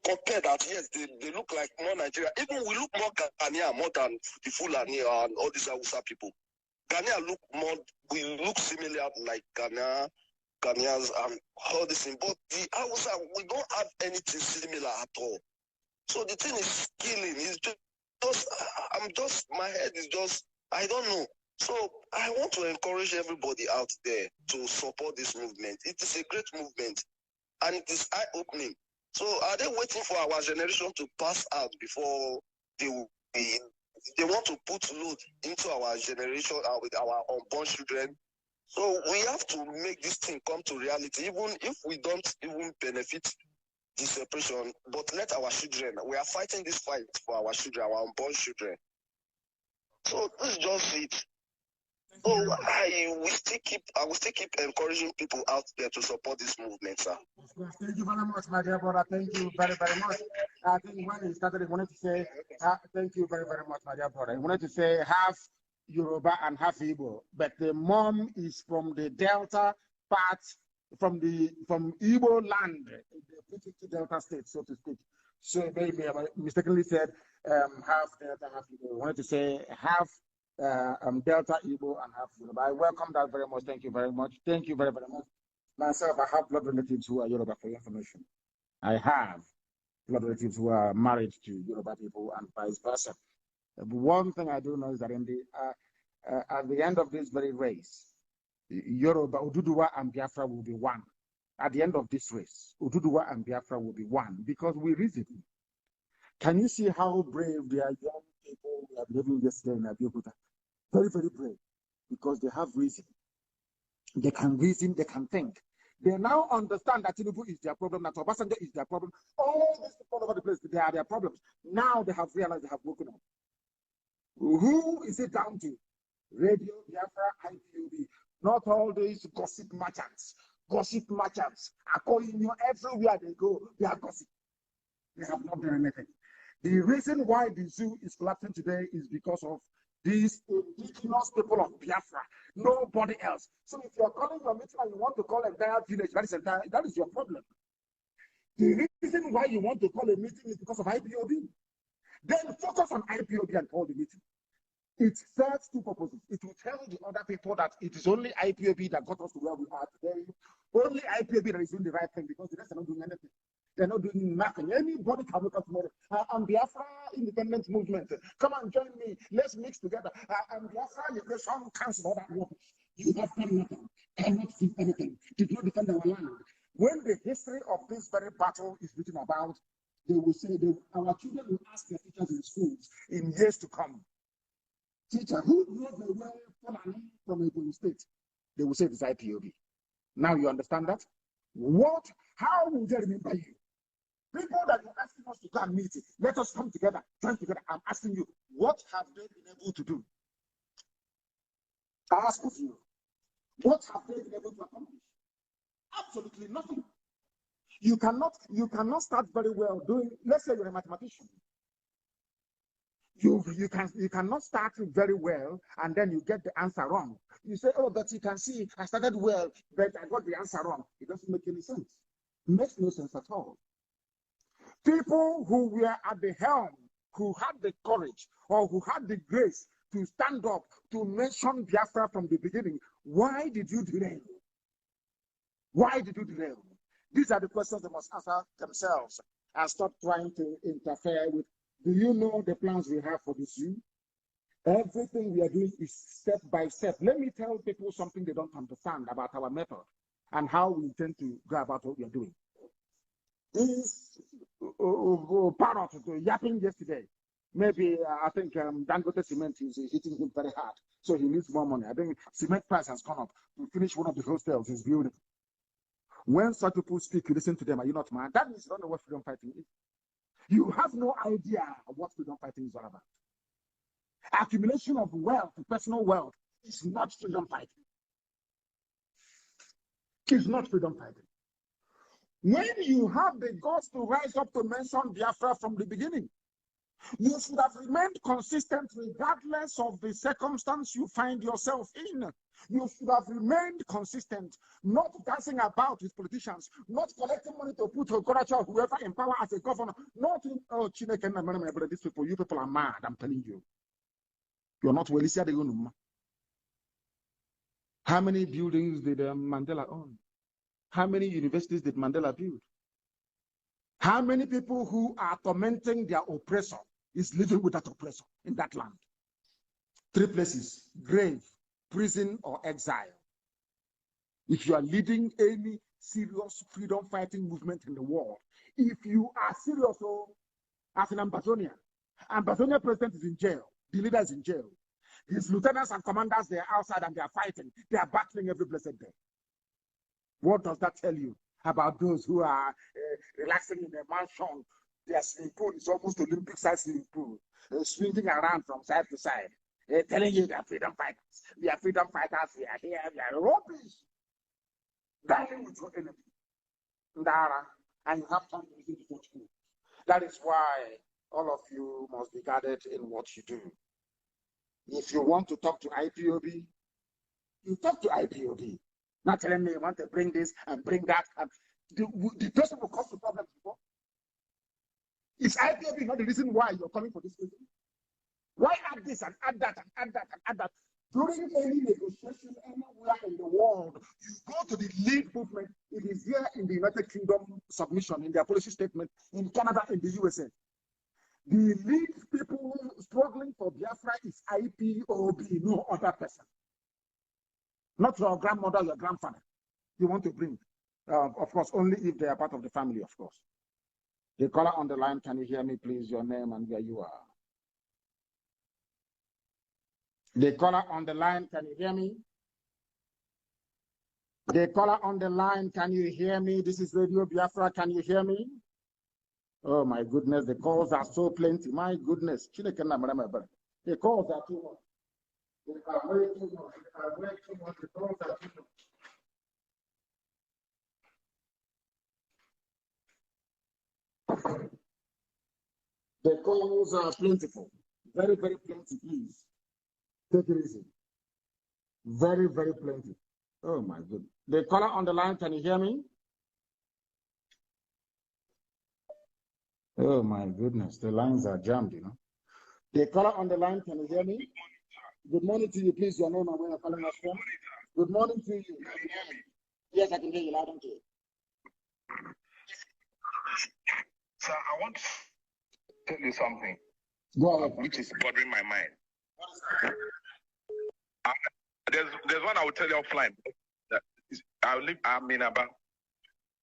G: compare that. Yes, they look like more Nigeria. Even we look more Ghanaian more than the Fulani and all these Hausa people. Ghanaian we look similar like Ghanaians and all this thing. But the Hausa, we don't have anything similar at all. So the thing is killing. It's just my head is just, I don't know. So I want to encourage everybody out there to support this movement. It is a great movement and it is eye-opening. So are they waiting for our generation to pass out before they want to put load into our generation with our unborn children? So we have to make this thing come to reality, even if we don't even benefit the separation, but let our children, we are fighting this fight for our children, our unborn children. So this is just it. So I will still keep encouraging people out there to support this movement, sir.
A: Thank you very much, my dear brother. Thank you very, very much. I think when he started, he wanted to say, thank you very, very much, my dear brother. He wanted to say half Yoruba and half Igbo, but the mom is from the Delta part, from Igbo land, the Delta state, so to speak. So maybe I mistakenly said half Delta, half Igbo. I wanted to say half Delta, Igbo, and half Yoruba. I welcome that very much. Thank you very much. Thank you very, very much. Myself, I have blood relatives who are Yoruba, for your information. I have blood relatives who are married to Yoruba people and vice versa. One thing I do know is that at the end of this very race, Yoruba, Oduduwa, and Biafra will be one. At the end of this race, Oduduwa and Biafra will be one because we reason. Can you see how brave they are, young people we are living yesterday in Abiyakuta? Very, very brave because they have reason. They can reason, they can think. They now understand that Tinubu is their problem, that Obasanjo is their problem. All these people all over the place, they are their problems. Now they have realized they have woken up. Who is it down to? Radio, Biafra, IPOB. Not all these gossip merchants. Gossip merchants are calling you everywhere they go. They are gossip. They have not done anything. The reason why the zoo is collapsing today is because of these indigenous people of Biafra. Nobody else. So if you're calling your meeting and you want to call an entire village, that is your problem. The reason why you want to call a meeting is because of IPOB. Then focus on IPOB and call the meeting. It serves two purposes. It will tell the other people that it is only IPOB that got us to where we are today. Only IPOB that is doing the right thing because the rest are not doing anything. They're not doing nothing. Anybody can wake up tomorrow. I'm Biafra independence movement. Come and join me. Let's mix together. I'm Biafra Liberation Council. All that rubbish. You have done nothing. Cannot do anything. Did not defend our land. When the history of this very battle is written about, they will say our children will ask their teachers in schools in years to come. Teacher, who knows the way from Ebony State? They will say it's IPOB. Now you understand that? How will they remember you? People that you're asking us to come meet, let us come together, join together. I'm asking you, what have they been able to do? I ask of you, what have they been able to accomplish? Absolutely nothing. You cannot start very well doing, let's say you're a mathematician. You cannot start very well and then you get the answer wrong. You say, oh, but you can see I started well, but I got the answer wrong. It doesn't make any sense. It makes no sense at all. People who were at the helm, who had the courage or who had the grace to stand up to mention Biafra from the beginning, why did you derail? Why did you derail? These are the questions they must answer themselves and stop trying to interfere with. Do you know the plans we have for this youth? Everything we are doing is step by step. Let me tell people something they don't understand about our method and how we intend to go about what we are doing. This parrot yapping yesterday. Maybe I think Dangote Cement is hitting him very hard, so he needs more money. I think cement price has gone up to finish one of the hostels he's building. When such people speak, you listen to them. Are you not mad? That means you don't know what freedom fighting is. You have no idea what freedom fighting is all about. Accumulation of wealth, personal wealth, is not freedom fighting. It's not freedom fighting. When you have the guts to rise up to mention Biafra from the beginning, you should have remained consistent regardless of the circumstance you find yourself in. You should have remained consistent, not dancing about with politicians, not collecting money to put Okoracha or whoever in power as a governor, not in, oh, Chineke and these people, you people are mad, I'm telling you. You're not well. How many buildings did Mandela own? How many universities did Mandela build? How many people who are tormenting their oppressor is living with that oppressor in that land? 3 places: grave, prison, or exile. If you are leading any serious freedom fighting movement in the world, if you are serious, as an Ambazonian president is in jail, the leader is in jail. His lieutenants and commanders, they are outside and they are fighting. They are battling every blessed day. What does that tell you about those who are relaxing in a mansion? Their swimming pool is almost Olympic-sized swimming pool, swinging around from side to side, telling you they are freedom fighters. We are freedom fighters. We are here. We are rubbish. Dying with your enemy. Ndara, and you have time to listen to such things. That is why all of you must be guarded in what you do. If you want to talk to IPOB, you talk to IPOB. Not telling me you want to bring this and bring that. And the person will cause the problem before. Is IPOB not the reason why you're coming for this reason? Why add this and add that and add that and add that? During any negotiation anywhere in the world, you go to the lead movement. It is here in the United Kingdom submission, in their policy statement, in Canada, in the USA. The lead people struggling for Biafra is IPOB, no other person. Not your grandmother, your grandfather. You want to bring, of course, only if they are part of the family, of course. The caller on the line, can you hear me, please? Your name and where you are. The caller on the line, can you hear me? The caller on the line, can you hear me? This is Radio Biafra, can you hear me? Oh my goodness, the calls are so plenty. My goodness. The calls are too much. They are way too much. They are way too much. The calls are too much. The calls are plentiful. Very, very plenty, please. Take it easy. Very, very plenty. Oh my goodness. The caller on the line, can you hear me? Oh my goodness, the lines are jammed, you know. The caller on the line, can you hear me? Good morning to you, please. Your name and where you're calling us from. Good morning to you. Can you hear me? Yes, I can hear you loud and clear.
F: Sir, I want to tell you something.
A: Go ahead.
F: Which is bothering my mind. There's one I will tell you offline.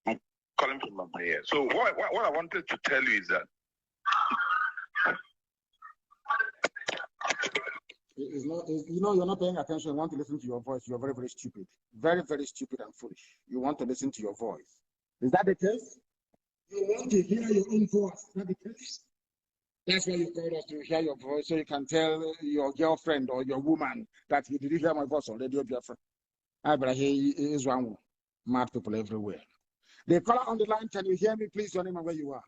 F: I'm calling from my ear. So what I wanted to tell you is that
A: it's not, you're not paying attention. You want to listen to your voice. You're very, very stupid. Very, very stupid and foolish. You want to listen to your voice. Is that the case? You want to hear your own voice. Is that the case? That's why you called us, to hear your voice, so you can tell your girlfriend or your woman that you didn't hear my voice on Radio Biafra. But he is one mad people everywhere. The caller on the line, can you hear me, please? Your name and where you are.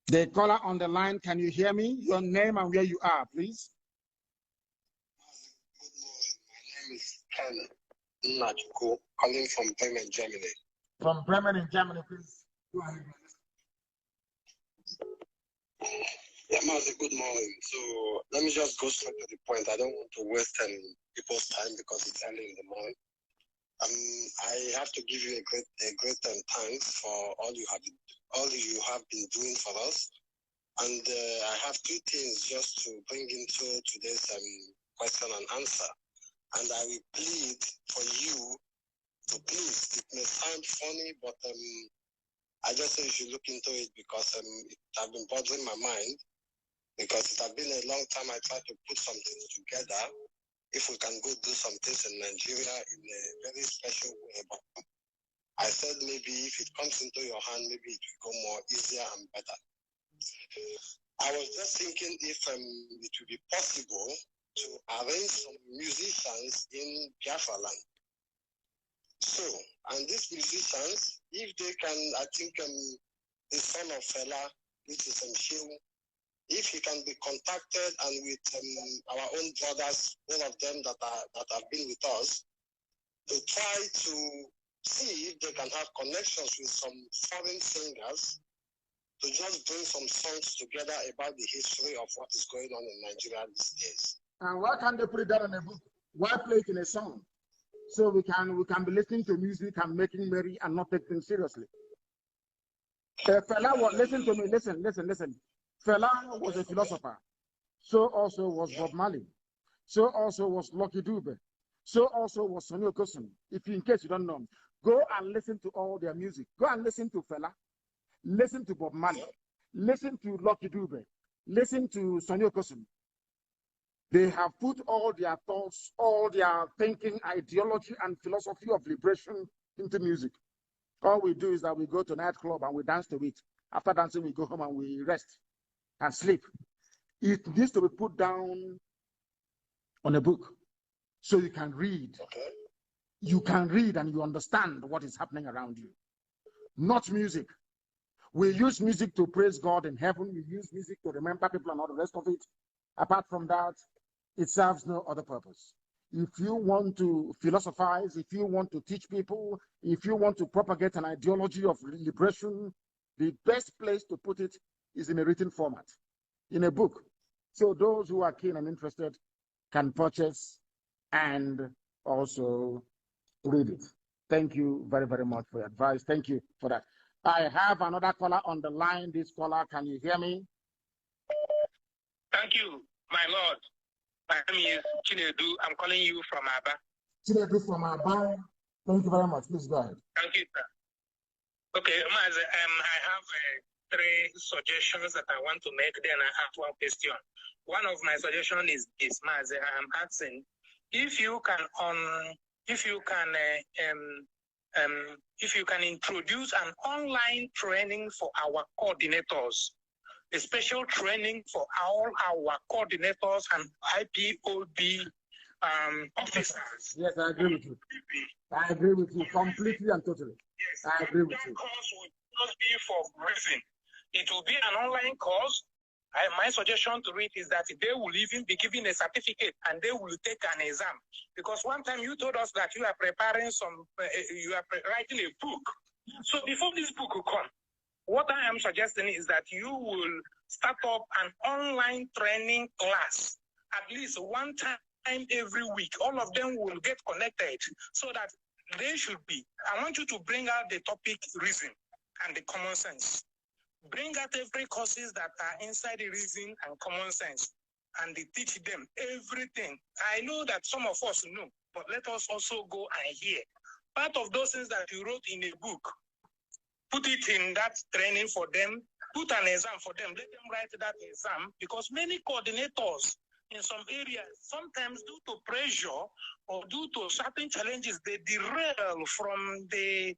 A: The caller on the line, can you hear me? Your name and where you are, please.
G: Good morning. My name is Ken, calling from Bremen, Germany.
A: From Bremen in Germany, please. Go ahead.
G: Yeah, Mazi, good morning. So let me just go straight to the point. I don't want to waste people's time because it's early in the morning. I have to give you a great thanks for all you have been doing for us. And I have two things just to bring into today's question and answer. And I will plead for you to please. It may sound funny, but I just say you should look into it because it has been bothering my mind. Because it has been a long time I tried to put some things together. If we can go do some things in Nigeria in a very special way. But I said maybe if it comes into your hand, maybe it will go more easier and better. I was just thinking if it would be possible to arrange some musicians in Biafra land. So, and these musicians, if they can, I think the son of Fela, which is Shehu, if he can be contacted and with our own brothers, all of them that have been with us, to try to see if they can have connections with some foreign singers to just bring some songs together about the history of what is going on in Nigeria these days.
A: And why can't they put it down in a book? Why play it in a song? So we can be listening to music and making merry and not take things seriously. Fela, listen to me, listen. Fela was a philosopher. So also was Bob Marley. So also was Lucky Dube. So also was Sonny Okosun. If in case you don't know, go and listen to all their music. Go and listen to Fela. Listen to Bob Marley. Listen to Lucky Dube. Listen to Sonny Okosun. They have put all their thoughts, all their thinking, ideology, and philosophy of liberation into music. All we do is that we go to a nightclub and we dance to it. After dancing, we go home and we rest and sleep. It needs to be put down on a book so you can read.
G: Okay.
A: You can read and you understand what is happening around you. Not music. We use music to praise God in heaven. We use music to remember people and all the rest of it. Apart from that, it serves no other purpose. If you want to philosophize, if you want to teach people, if you want to propagate an ideology of liberation, the best place to put it is in a written format, in a book. So those who are keen and interested can purchase and also read it. Thank you very, very much for your advice. Thank you for that. I have another caller on the line. This caller, can you hear me?
H: Thank you, my lord. My name is Chinedu. I'm calling you from Aba.
A: Chinedu from Aba. Thank you very much. Please go ahead.
H: Thank you, sir. Okay, Mazi, I have three suggestions that I want to make. Then I have one question. One of my suggestions is this, Mazi. I'm asking if you can introduce an online training for our coordinators. A special training for all our coordinators and IPOB officers.
A: Yes, I agree with you. I agree with you completely and totally. Yes, I agree with you.
H: That course will just be for briefing. It will be an online course. My suggestion to it is that they will even be given a certificate and they will take an exam. Because one time you told us that you are preparing writing a book. So before this book will come, what I am suggesting is that you will start up an online training class, at least one time every week. All of them will get connected so that they should be. I want you to bring out the topic reason and the common sense. Bring out every courses that are inside the reason and common sense, and they teach them everything. I know that some of us know, but let us also go and hear. Part of those things that you wrote in a book, put it in that training for them, put an exam for them, let them write that exam, because many coordinators in some areas, sometimes due to pressure or due to certain challenges, they derail from they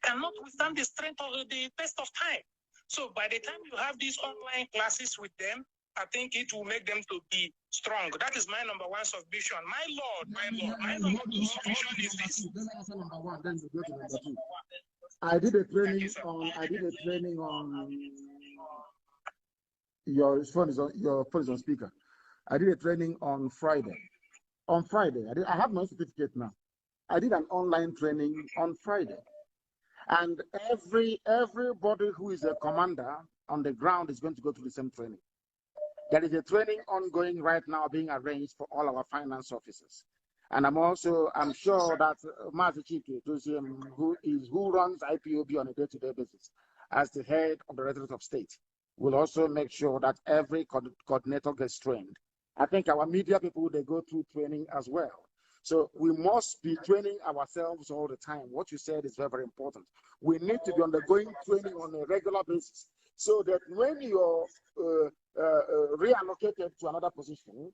H: cannot withstand the strength of the test of time. So by the time you have these online classes with them, I think it will make them to be strong. That is my number one submission. My number two submission is this.
A: Number one, then you go to number two. I did a training on your phone is on speaker. I did a training on Friday. I have my certificate now. I did an online training on Friday. And everybody who is a commander on the ground is going to go to the same training. There is a training ongoing right now being arranged for all our finance officers. And I'm sure that Mazi Chike, who runs IPOB on a day-to-day basis, as the head of the Directorate of State, will also make sure that every coordinator gets trained. I think our media people, they go through training as well. So we must be training ourselves all the time. What you said is very, very important. We need to be undergoing training on a regular basis so that when you're reallocated to another position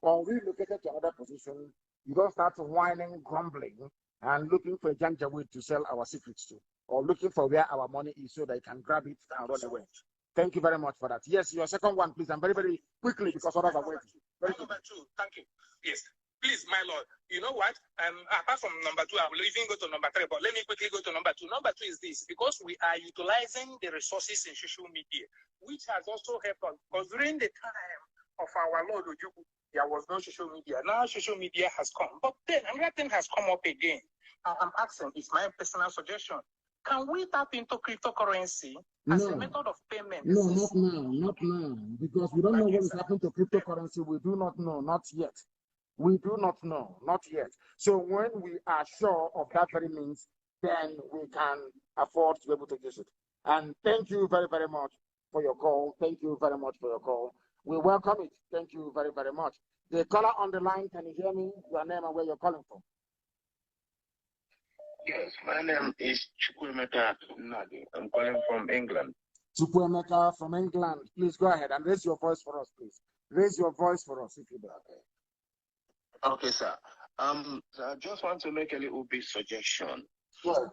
A: or relocated to another position, you don't start whining, grumbling, and looking for a janjaweed to sell our secrets to, or looking for where our money is so they can grab it and run away. Thank you very much for that. Yes, your second one, please, and very, very quickly because others are waiting.
H: Number two, thank you. Yes, please, my lord. You know what? Apart from number two, I will even go to number three, but let me quickly go to number two. Number two is this, because we are utilizing the resources in social media, which has also helped us, because during the time of our Lord Ojuku, there was no social media. Now social media has come. But then another thing has come up again. I'm asking, it's my personal suggestion. Can we tap into cryptocurrency as a method of payment?
A: No, not now, because we don't know what is happening to cryptocurrency. We do not know, not yet. We do not know, not yet. So when we are sure of that very means, then we can afford to be able to use it. And thank you very, very much for your call. Thank you very much for your call. We welcome it. Thank you very, very much. The caller on the line, can you hear me? Your name and where you're calling from?
F: Yes, my name is Chukwemeka Nadi. I'm calling from England.
A: Chukwemeka from England. Please go ahead and raise your voice for us, please. Raise your voice for us, if you do.
F: Okay, sir. So I just want to make a little bit suggestion.
A: Sure.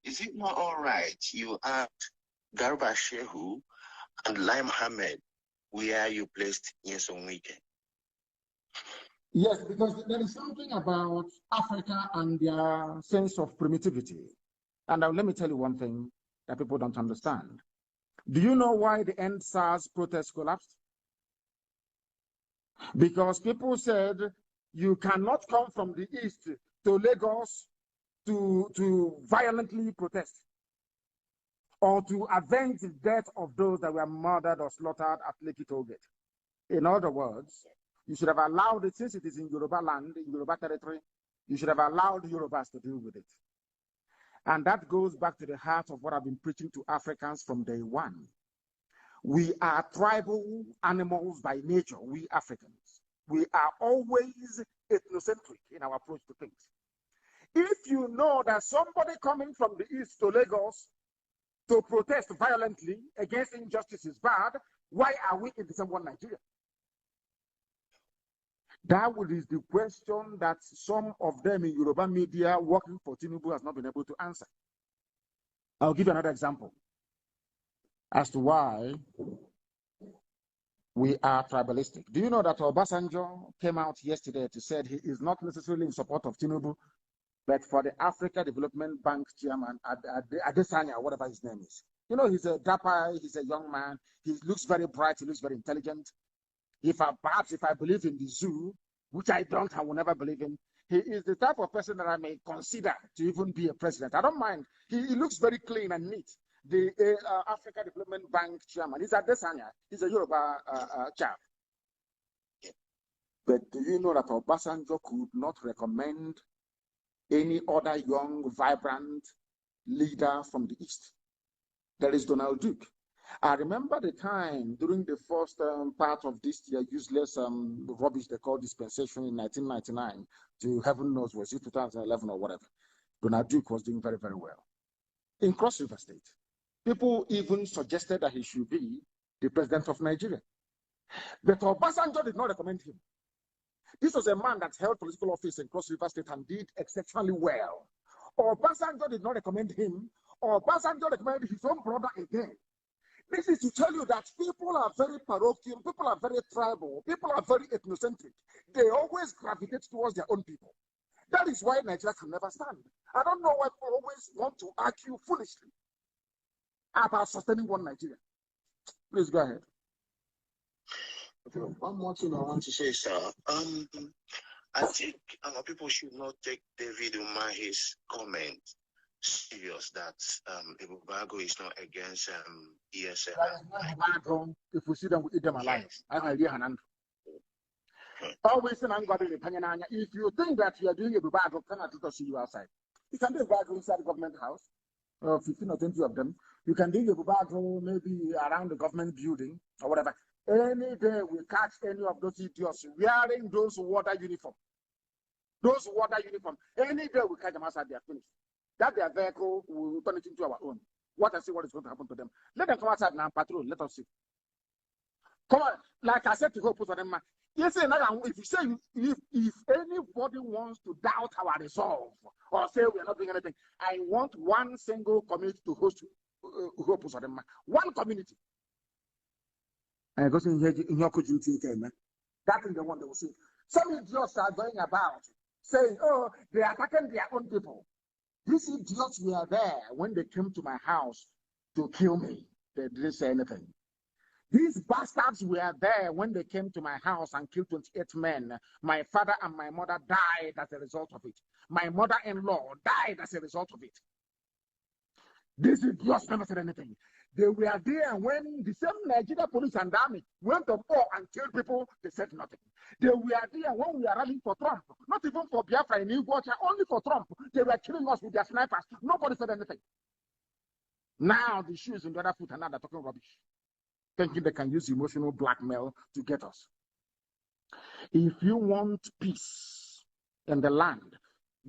F: Is it not all right you add Garba Shehu and Lai Mohammed where you placed Nyesom Wike?
A: Yes, because there is something about Africa and their sense of primitivity. And let me tell you one thing that people don't understand. Do you know why the End SARS protest collapsed? Because people said you cannot come from the east to Lagos to violently protest or to avenge the death of those that were murdered or slaughtered at Lekki Tollgate. In other words, you should have allowed it, since it is in Yoruba land, in Yoruba territory, you should have allowed Yorubas to deal with it. And that goes back to the heart of what I've been preaching to Africans from day one. We are tribal animals by nature, we Africans. We are always ethnocentric in our approach to things. If you know that somebody coming from the east to Lagos to protest violently against injustice is bad, why are we in the same one Nigeria? That is the question that some of them in Yoruba media working for Tinubu has not been able to answer. I'll give you another example as to why we are tribalistic. Do you know that Obasanjo came out yesterday to say he is not necessarily in support of Tinubu, but for the Africa Development Bank chairman, Adesanya, whatever his name is. You know, he's a dapper, he's a young man, he looks very bright, he looks very intelligent. Perhaps if I believe in the zoo, which I don't, I will never believe in, he is the type of person that I may consider to even be a president. I don't mind. He looks very clean and neat. The Africa Development Bank chairman, he's Adesanya, he's a Yoruba chap. But do you know that Obasanjo could not recommend any other young, vibrant leader from the East? There is Donald Duke. I remember the time during the first part of this year, useless rubbish they call dispensation in 1999 to heaven knows, was it 2011 or whatever. Donald Duke was doing very, very well. In Cross River State, people even suggested that he should be the president of Nigeria. But Obasanjo did not recommend him. This was a man that held political office in Cross River State and did exceptionally well. Obasanjo did not recommend him. Obasanjo recommended his own brother again. This is to tell you that people are very parochial, people are very tribal, people are very ethnocentric. They always gravitate towards their own people. That is why Nigeria can never stand. I don't know why people always want to argue foolishly about sustaining one Nigeria. Please go ahead.
F: Okay, one more thing I want to say, sir. I think our people should not take David Umahi's comment serious that Ibubago is not against ESN.
A: If we see them, we eat them alive. Always an ungodly Panyanya. If you think that you are doing a bad job, cannot let us see you outside. You can do a bad job inside the government house, 15 or 20 of them. You can do a bad job maybe around the government building or whatever. Any day we catch any of those idiots wearing those water uniform. Those water uniform. Any day we catch them outside, they are finished. That their vehicle will turn it into our own. What I see what is going to happen to them. Let them come outside now and patrol. Let us see. Come on, like I said to hope for them. You say if you say if anybody wants to doubt our resolve or say we are not doing anything, I want one single community to host hope for them. One community. And go in your community, that is the one they will see. Some idiots are going about saying, oh, they are attacking their own people. These idiots were there when they came to my house to kill me. They didn't say anything. These bastards were there when they came to my house and killed 28 men. My father and my mother died as a result of it. My mother-in-law died as a result of it. These idiots never said anything. They were there when the same Nigeria police and army went to war and killed people. They said nothing. They were there when we were rallying for Trump. Not even for Biafra in Igbocha, only for Trump. They were killing us with their snipers. Nobody said anything. Now the shoe is in the other foot and now they're talking rubbish, thinking they can use emotional blackmail to get us. If you want peace in the land,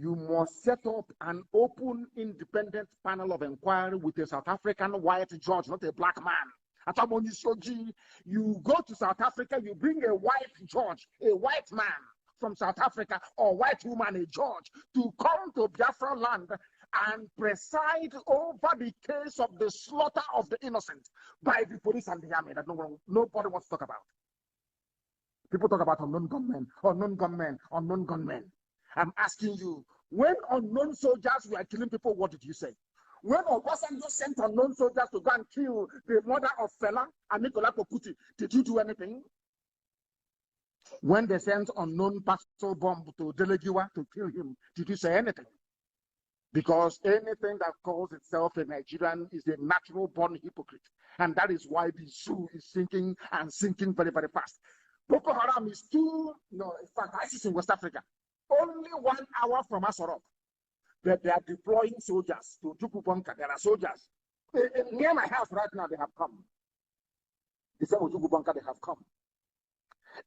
A: you must set up an open, independent panel of inquiry with a South African white judge, not a black man. You go to South Africa, you bring a white judge, a white man from South Africa, or white woman, a judge, to come to Biafra land and preside over the case of the slaughter of the innocent by the police and the army that nobody wants to talk about. People talk about unknown gunmen. I'm asking you, when unknown soldiers were killing people, what did you say? When Obasanjo sent unknown soldiers to go and kill the mother of Fela and Nicola Poputi, did you do anything? When they sent unknown pastor bomb to Delegiwa to kill him, did you say anything? Because anything that calls itself a Nigerian is a natural born hypocrite. And that is why the zoo is sinking and sinking very, very fast. Boko Haram is in fact, ISIS in West Africa. Only 1 hour from Asorok, that they are deploying soldiers to Jukubonka. There are soldiers. Near my house right now, they have come. They say, Jukubonka, they have come.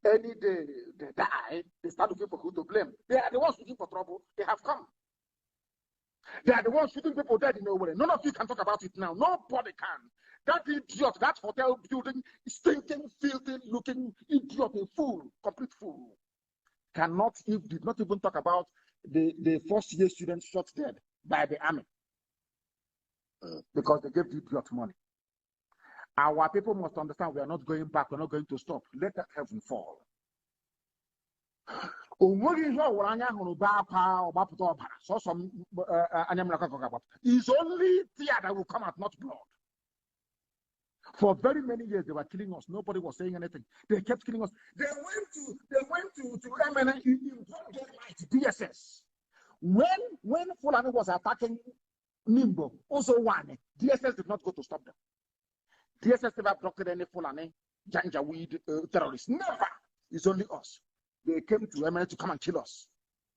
A: Any day they die, they start looking for who to blame. They are the ones looking for trouble. They have come. They are the ones shooting people dead in nowhere. None of you can talk about it now. Nobody can. That idiot, that hotel building, stinking, filthy looking idiot, a fool, complete fool, did not even talk about the first year students shot dead by the army because they gave the idiot money. Our people must understand we are not going back, we're not going to stop. Let that heaven fall. It's only tear that will come out, not blood. For very many years, they were killing us. Nobody was saying anything. They kept killing us. They went to MNA in DSS. When Fulani was attacking Nimbo, also one, DSS did not go to stop them. DSS never blocked any Fulani Janjaweed terrorists. Never. It's only us. They came to MNA to come and kill us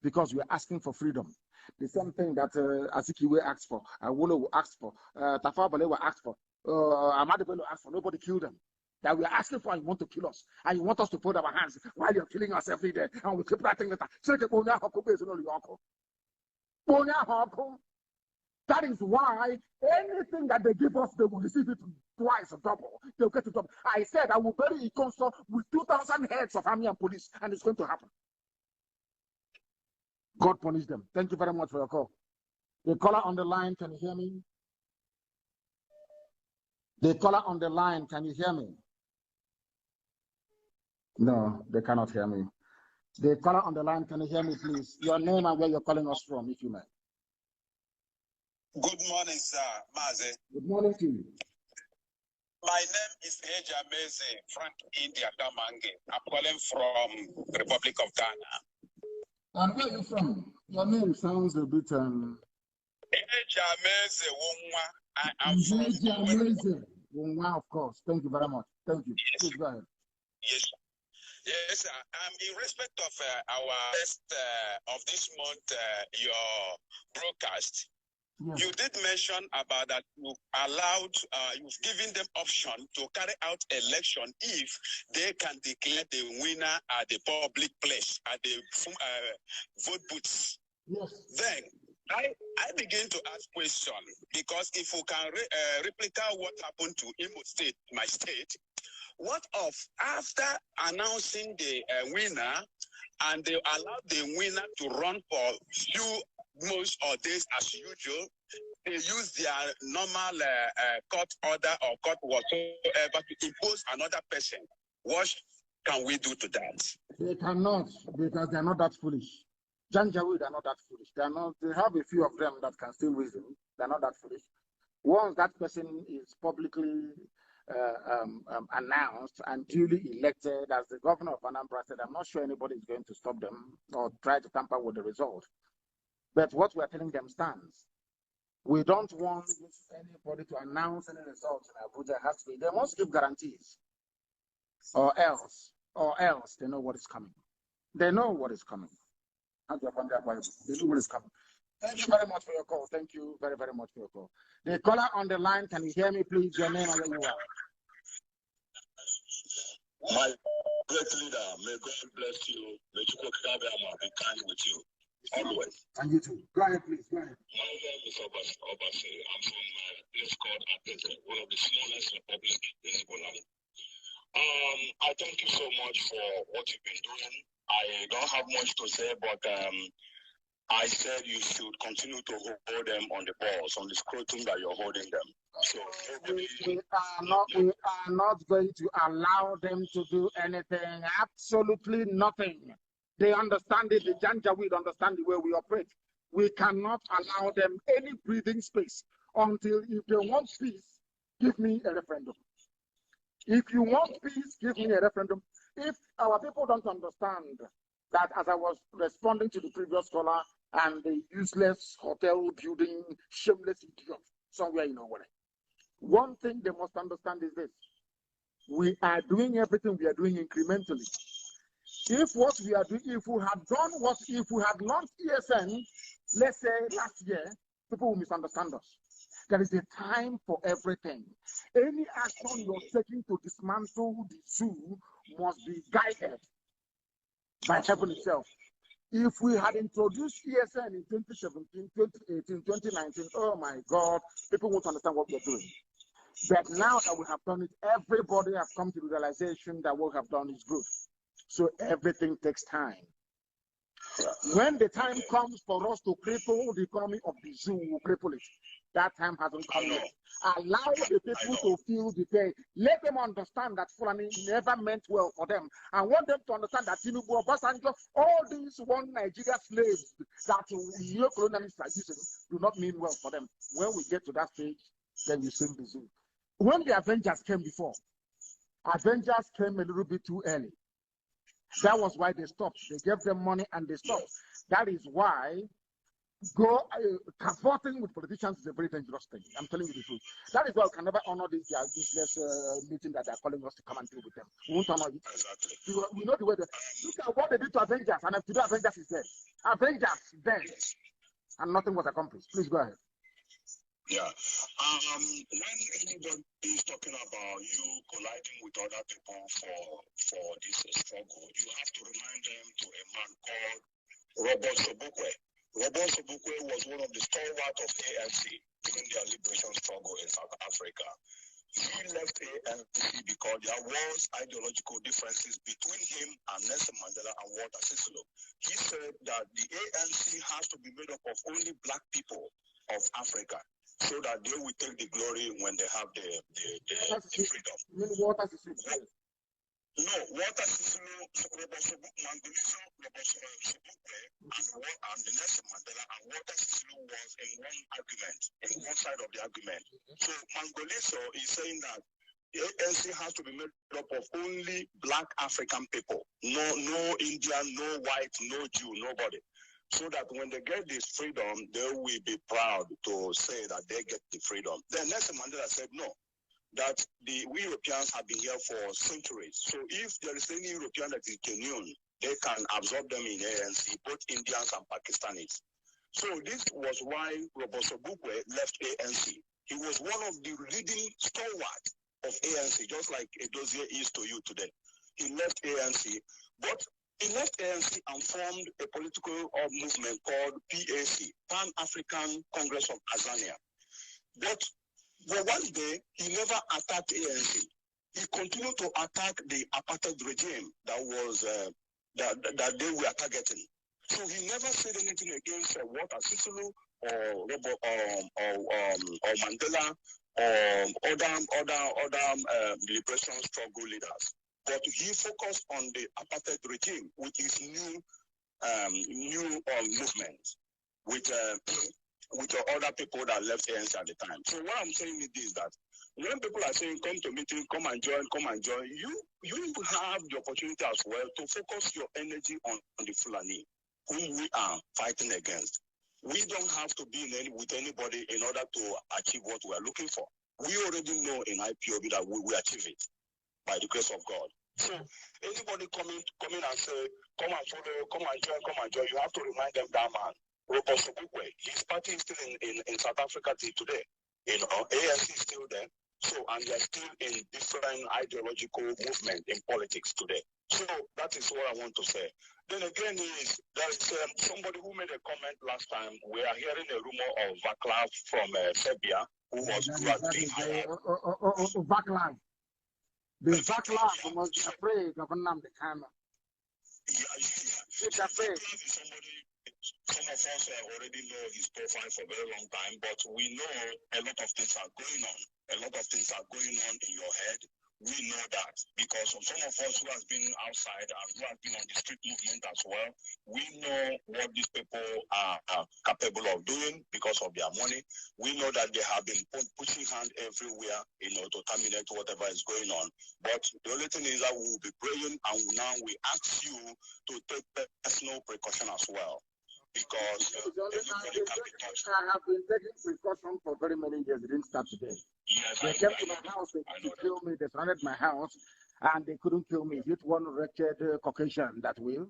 A: because we are asking for freedom. The same thing that Azikiwe asked for, Awolowo asked for, Tafawa Balewa asked for, Ahmadu Bello asked for. Nobody killed them. That we are asking for, and you want to kill us, and you want us to fold our hands while you're killing us every day, and we keep writing letter. That is why anything that they give us, they will receive it twice or double. They'll get it double. I said I will bury Ikonso with 2,000 heads of army and police, and it's going to happen. God punish them. Thank you very much for your call. The caller on the line, can you hear me? The caller on the line, can you hear me? No, they cannot hear me. The caller on the line, can you hear me, please? Your name and where you're calling us from, if you may.
H: Good morning, sir, Mazi.
A: Good morning to you.
H: My name is Mazi Frank India Damange. I'm calling from the Republic of Ghana.
A: And where are you from? Your name sounds a bit
H: Mazi Wonwa. I'm
A: from Mazi Wonwa, of course. Thank you very much. Thank you.
H: Yes.
A: Please go ahead.
H: Yes. Yes, sir. In respect of our first of this month, your broadcast, yes. You did mention about that you allowed, you've given them option to carry out election if they can declare the winner at the public place, at the vote booths. Yes. Then I begin to ask question, because if we can replicate what happened to Imo State, my state, what of after announcing the winner and they allow the winner to run for few months or days as usual, they use their normal court order or court whatsoever to impose another person. What can we do to that?
A: They cannot, because they are not that foolish. Janjaweed are not that foolish. They are not. They have a few of them that can still reason. They are not that foolish. Once that person is publicly announced and duly elected as the governor of Anambra State, I'm not sure anybody is going to stop them or try to tamper with the result. But what we're telling them stands. We don't want anybody to announce any results in Abuja. It has to be. They must give guarantees, or else they know what is coming. They know what is coming. They know what is coming. Thank you very much for your call. Thank you very, very much for your call. The caller on the line, can you hear me, please? Your name and where you are.
I: My great leader, may God bless you. May you be kind with you always.
A: And you too. Go ahead, please. Go ahead.
I: My name is Obase. I'm from place called Apete, one of the smallest republics in Zimbabwe. I thank you so much for what you've been doing. I don't have much to say, but I said you should continue to hold them on the balls, on the scrotum that you're holding them. So
A: we are not going to allow them to do anything, absolutely nothing. They understand it, the Janjaweed understand the way we operate. We cannot allow them any breathing space until, if they want peace, give me a referendum. If you want peace, give me a referendum. If our people don't understand that, as I was responding to the previous caller and the useless hotel building, shameless idiot somewhere in Owerri, one thing they must understand is this: we are doing everything we are doing incrementally. If what we are doing, if we had launched ESN, let's say last year, people will misunderstand us. There is a time for everything. Any action you're taking to dismantle the zoo must be guided by heaven itself. If we had introduced ESN in 2017, 2018, 2019, oh my God, people won't understand what we're doing. But now that we have done it, everybody has come to the realization that what we have done is good. So everything takes time. When the time comes for us to cripple the economy of the zoo, we'll cripple it. That time hasn't come yet. Allow the people to feel the pain. Let them understand that Fulani never meant well for them. I want them to understand that Tinubu, Obasanjo, all these one Nigeria slaves that your colonialists are using do not mean well for them. When we get to that stage, then you sing the zoo. When the Avengers came before, Avengers came a little bit too early. That was why they stopped. They gave them money and they stopped. That is why cavorting with politicians is a very dangerous thing. I'm telling you the truth. That is why we can never honor this useless meeting that they're calling us to come and deal with them. We won't honor it. Exactly. We know the way they look at what they did to Avengers, and today Avengers is dead. Avengers dead, and nothing was accomplished. Please go ahead.
I: Yeah. When anybody is talking about you colliding with other people for this struggle, you have to remind them to a man called Robert Sobukwe. Robert Sobukwe was one of the stalwarts of ANC during their liberation struggle in South Africa. He left ANC because there was ideological differences between him and Nelson Mandela and Walter Sisulu. He said that the ANC has to be made up of only black people of Africa, so that they will take the glory when they have the freedom.
A: Walter Sisulu.
I: No, Walter Sisulu, Robert Sobukwe, Mangoliso, Robert Sobukwe, and Nelson Mandela, and Walter Sisulu was in one argument, in one side of the argument. So Mangoliso is saying that the ANC has to be made up of only black African people. No Indian, no white, no Jew, nobody. So that when they get this freedom, they will be proud to say that they get the freedom. Then Nelson Mandela said, no, that we Europeans have been here for centuries. So if there is any European that is genuine, they can absorb them in ANC, both Indians and Pakistanis. So this was why Roboso Bukwe left ANC. He was one of the leading stalwarts of ANC, just like Edozie is to you today. He left ANC, but he left ANC and formed a political movement called PAC, Pan-African Congress of Azania. But one day, he never attacked ANC. He continued to attack the apartheid regime that was that they were targeting. So he never said anything against Walter Sisulu or Mandela or other liberation struggle leaders. But he focused on the apartheid regime with his new movement, with other people that left ANC at the time. So what I'm saying is that when people are saying come to meeting, come and join, you have the opportunity as well to focus your energy on the Fulani, whom we are fighting against. We don't have to be with anybody in order to achieve what we are looking for. We already know in IPOB that we will achieve it by the grace of God. So anybody coming and say, come and follow, come and join, you have to remind them that man, Roboso Bukwe, his party is still in South Africa till today. You know, ANC is still there. So, and they're still in different ideological movement in politics today. So that is what I want to say. Then again, there's somebody who made a comment last time. We are hearing a rumor of Vaclav from Serbia, who was doing
A: Vaclav. The Vaclav was afraid of Nnamdi Kanu.
I: He's afraid. Some of us already know his profile for a very long time, but we know a lot of things are going on. A lot of things are going on in your head. We know that because of some of us who has been outside and who have been on the street movement as well, we know what these people are capable of doing because of their money. We know that they have been pushing hand everywhere, to terminate whatever is going on. But the only thing is that we will be praying, and now we ask you to take personal precaution as well. Because anybody can be touched.
A: I have been taking precaution for very many years. It didn't start today.
I: Yes,
A: they came to my house, they kill me, they surrounded my house, and they couldn't kill me. Is it one wretched Caucasian that will?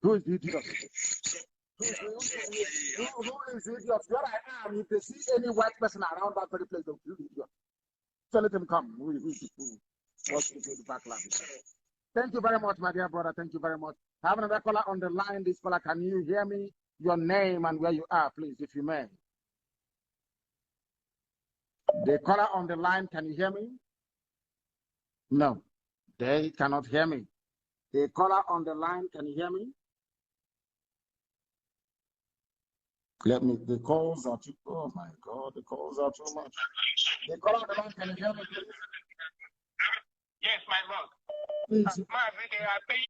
A: Who is the idiot? Who is the idiot? Where I am, if they see any white person around that very place, they'll kill the idiot. So let them come. We what's the backlash? Thank you very much, my dear brother. Thank you very much. I have another caller on the line. This caller, can you hear me? Your name and where you are, please, if you may. The caller on the line, can you hear me? No, they cannot hear me. The caller on the line, can you hear me? The calls are too, oh my God, the calls are too much. The caller on the line, can you hear me, please?
H: Yes, my lord.
A: Please.
H: Mazi, they are paying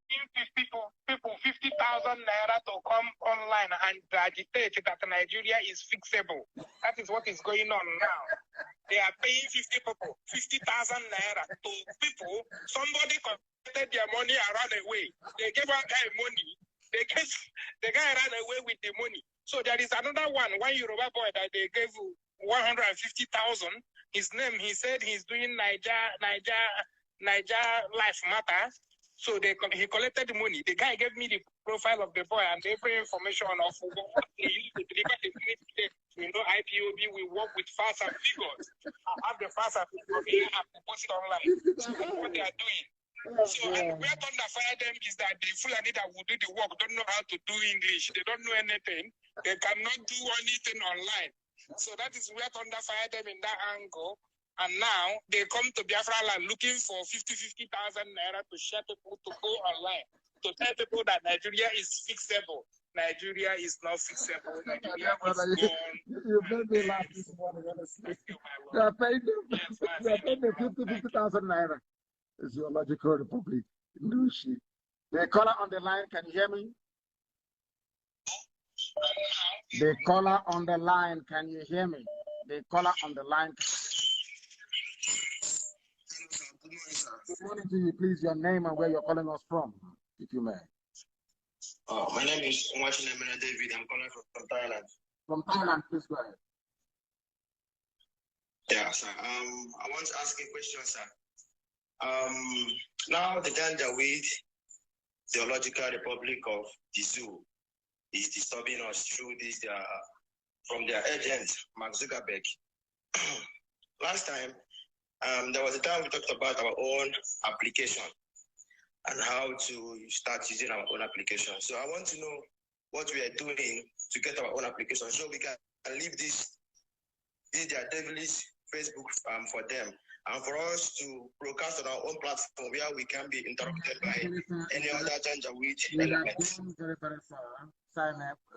H: people 50,000 naira to come online and agitate that Nigeria is fixable. That is what is going on now. They are paying 50,000 naira to people. Somebody collected their money and ran away. They gave one guy money. The guy ran away with the money. So there is another one Yoruba boy that they gave 150,000. His name, he said he's doing Niger Life Matter. So he collected the money. The guy gave me the profile of the boy and every information of what he used to deliver the money today. IPOB, we work with facts and figures. I have the facts and figures here and post it online. So what they are doing. So and where Thunder fire them is that the Fulani that will do the work don't know how to do English. They don't know anything. They cannot do anything online. So that is where Thunder fire them in that angle. And now they come to Biafra land looking for 50,000 naira to share people to go online, to tell people that Nigeria is fixable. Nigeria is not fixable. Nigeria is gone.
A: You made me laugh this morning, honestly. You are paying them 50,000 naira. It's your logical republic. No shit. The caller on the line, can you hear me? The caller on the line, can you hear me? The caller on the line. Good morning to you, please. Your name and where you're calling us from, if you may.
J: My name is Mazi Nnamdi David. I'm calling from Thailand.
A: From Thailand, please go ahead.
J: Yeah, sir. I want to ask a question, sir. Now the Janjaweed Theological Republic of the Zoo is disturbing us through this from their agent, Mark Zuckerberg. Last time, there was a time we talked about our own application and how to start using our own application. So I want to know what we are doing to get our own application so we can leave this their devilish Facebook for them, and for us to broadcast on our own platform where we can be interrupted by any other Janjaweed elements.
A: Very, very far.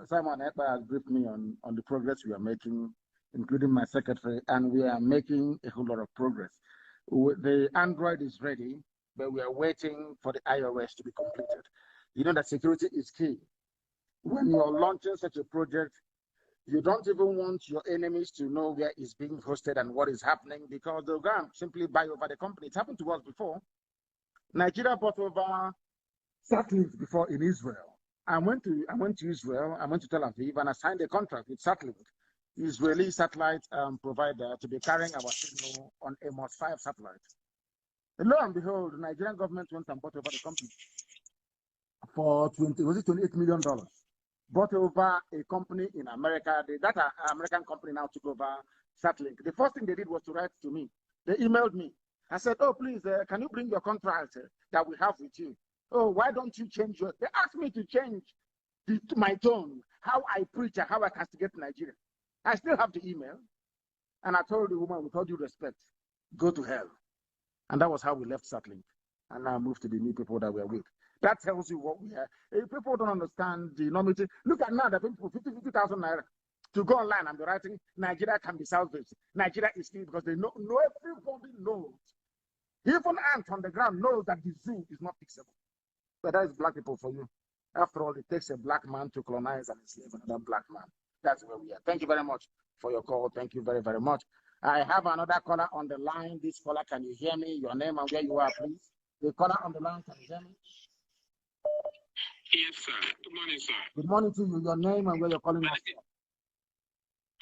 A: Simon Ekpa has briefed me on the progress we are making, including my secretary, and we are making a whole lot of progress. The Android is ready, but we are waiting for the iOS to be completed. You know that security is key. When you're launching such a project, you don't even want your enemies to know where it's being hosted and what is happening, because they'll go and simply buy over the company. It happened to us before. Nigeria bought over Satlink before in Israel. I went to Israel, I went to Tel Aviv, and I signed a contract with Satlink, Israeli satellite provider, to be carrying our signal on Amos 5 satellite. And lo and behold, the Nigerian government went and bought over the company for $28 million. Bought over a company in America. That American company now took over Satlink. The first thing they did was to write to me. They emailed me. I said, oh, please, can you bring your contract that we have with you? Oh, why don't you change your... They asked me to change my tone, how I preach and how I castigate Nigeria. I still have the email. And I told the woman, with all due respect, go to hell. And that was how we left Satlink and now moved to the new people that we're with. That tells you what we are. If people don't understand the enormity, look at now the people 50,000 naira to go online and be writing Nigeria can be salvaged. Nigeria is still, because they know everybody knows. Even ant on the ground knows that the zoo is not fixable. But that is black people for you. After all, it takes a black man to colonize and enslave another black man. That's where we are. Thank you very much for your call. Thank you very, very much. I have another caller on the line. This caller, can you hear me? Your name and where you are, please. The caller on the line, can you hear me?
H: Yes, sir. Good morning, sir.
A: Good morning to you. Your name and where you're calling us from.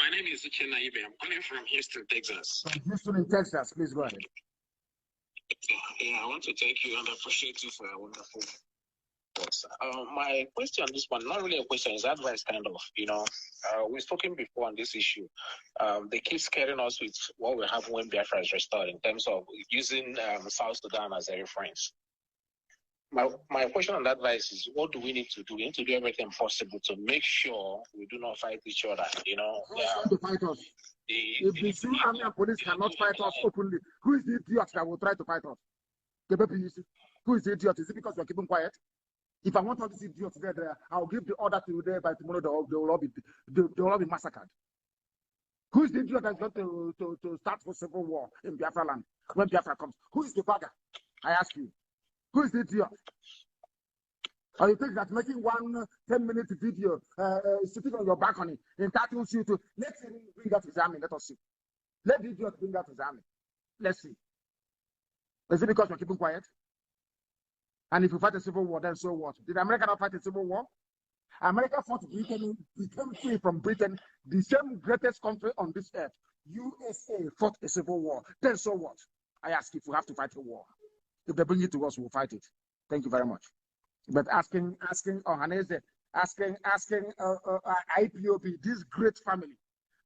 H: My name is Uchenna Ibe. I'm calling from Houston, Texas.
A: From Houston in Texas. Please go ahead.
H: Yeah, I want to thank you and appreciate you for your wonderful work, sir. My question on this one, not really a question, it's advice kind of, we've spoken before on this issue. They keep scaring us with what will happen when Biafra is restored in terms of using South Sudan as a reference. My question on that advice is, what do we need to do? We need to do everything possible to make sure we do not fight each other.
A: Who's going to fight us? If the Zoo Army and police cannot fight us openly, who is the idiot that will try to fight us? Who is the idiot? Is it because we're keeping quiet? If I want all these idiots there, I'll give the order to there by tomorrow. They will all be massacred. Who is the idiot that's going to start for civil war in Biafra land when Biafra comes? Who is the bagger? I ask you. Who is the idiot? Or you think that making one 10-minute video sitting on your balcony entitles you to, let's bring that to his army, let us see. Let the idiot bring that to his army. Let's see. Is it because we're keeping quiet? And if you fight a civil war, then so what? Did America not fight a civil war? America fought Britain, became free from Britain, the same greatest country on this earth. USA fought a civil war. Then so what? I ask if we have to fight a war. If they bring it to us, we'll fight it. Thank you very much. But asking Ohaneze, asking IPOB, this great family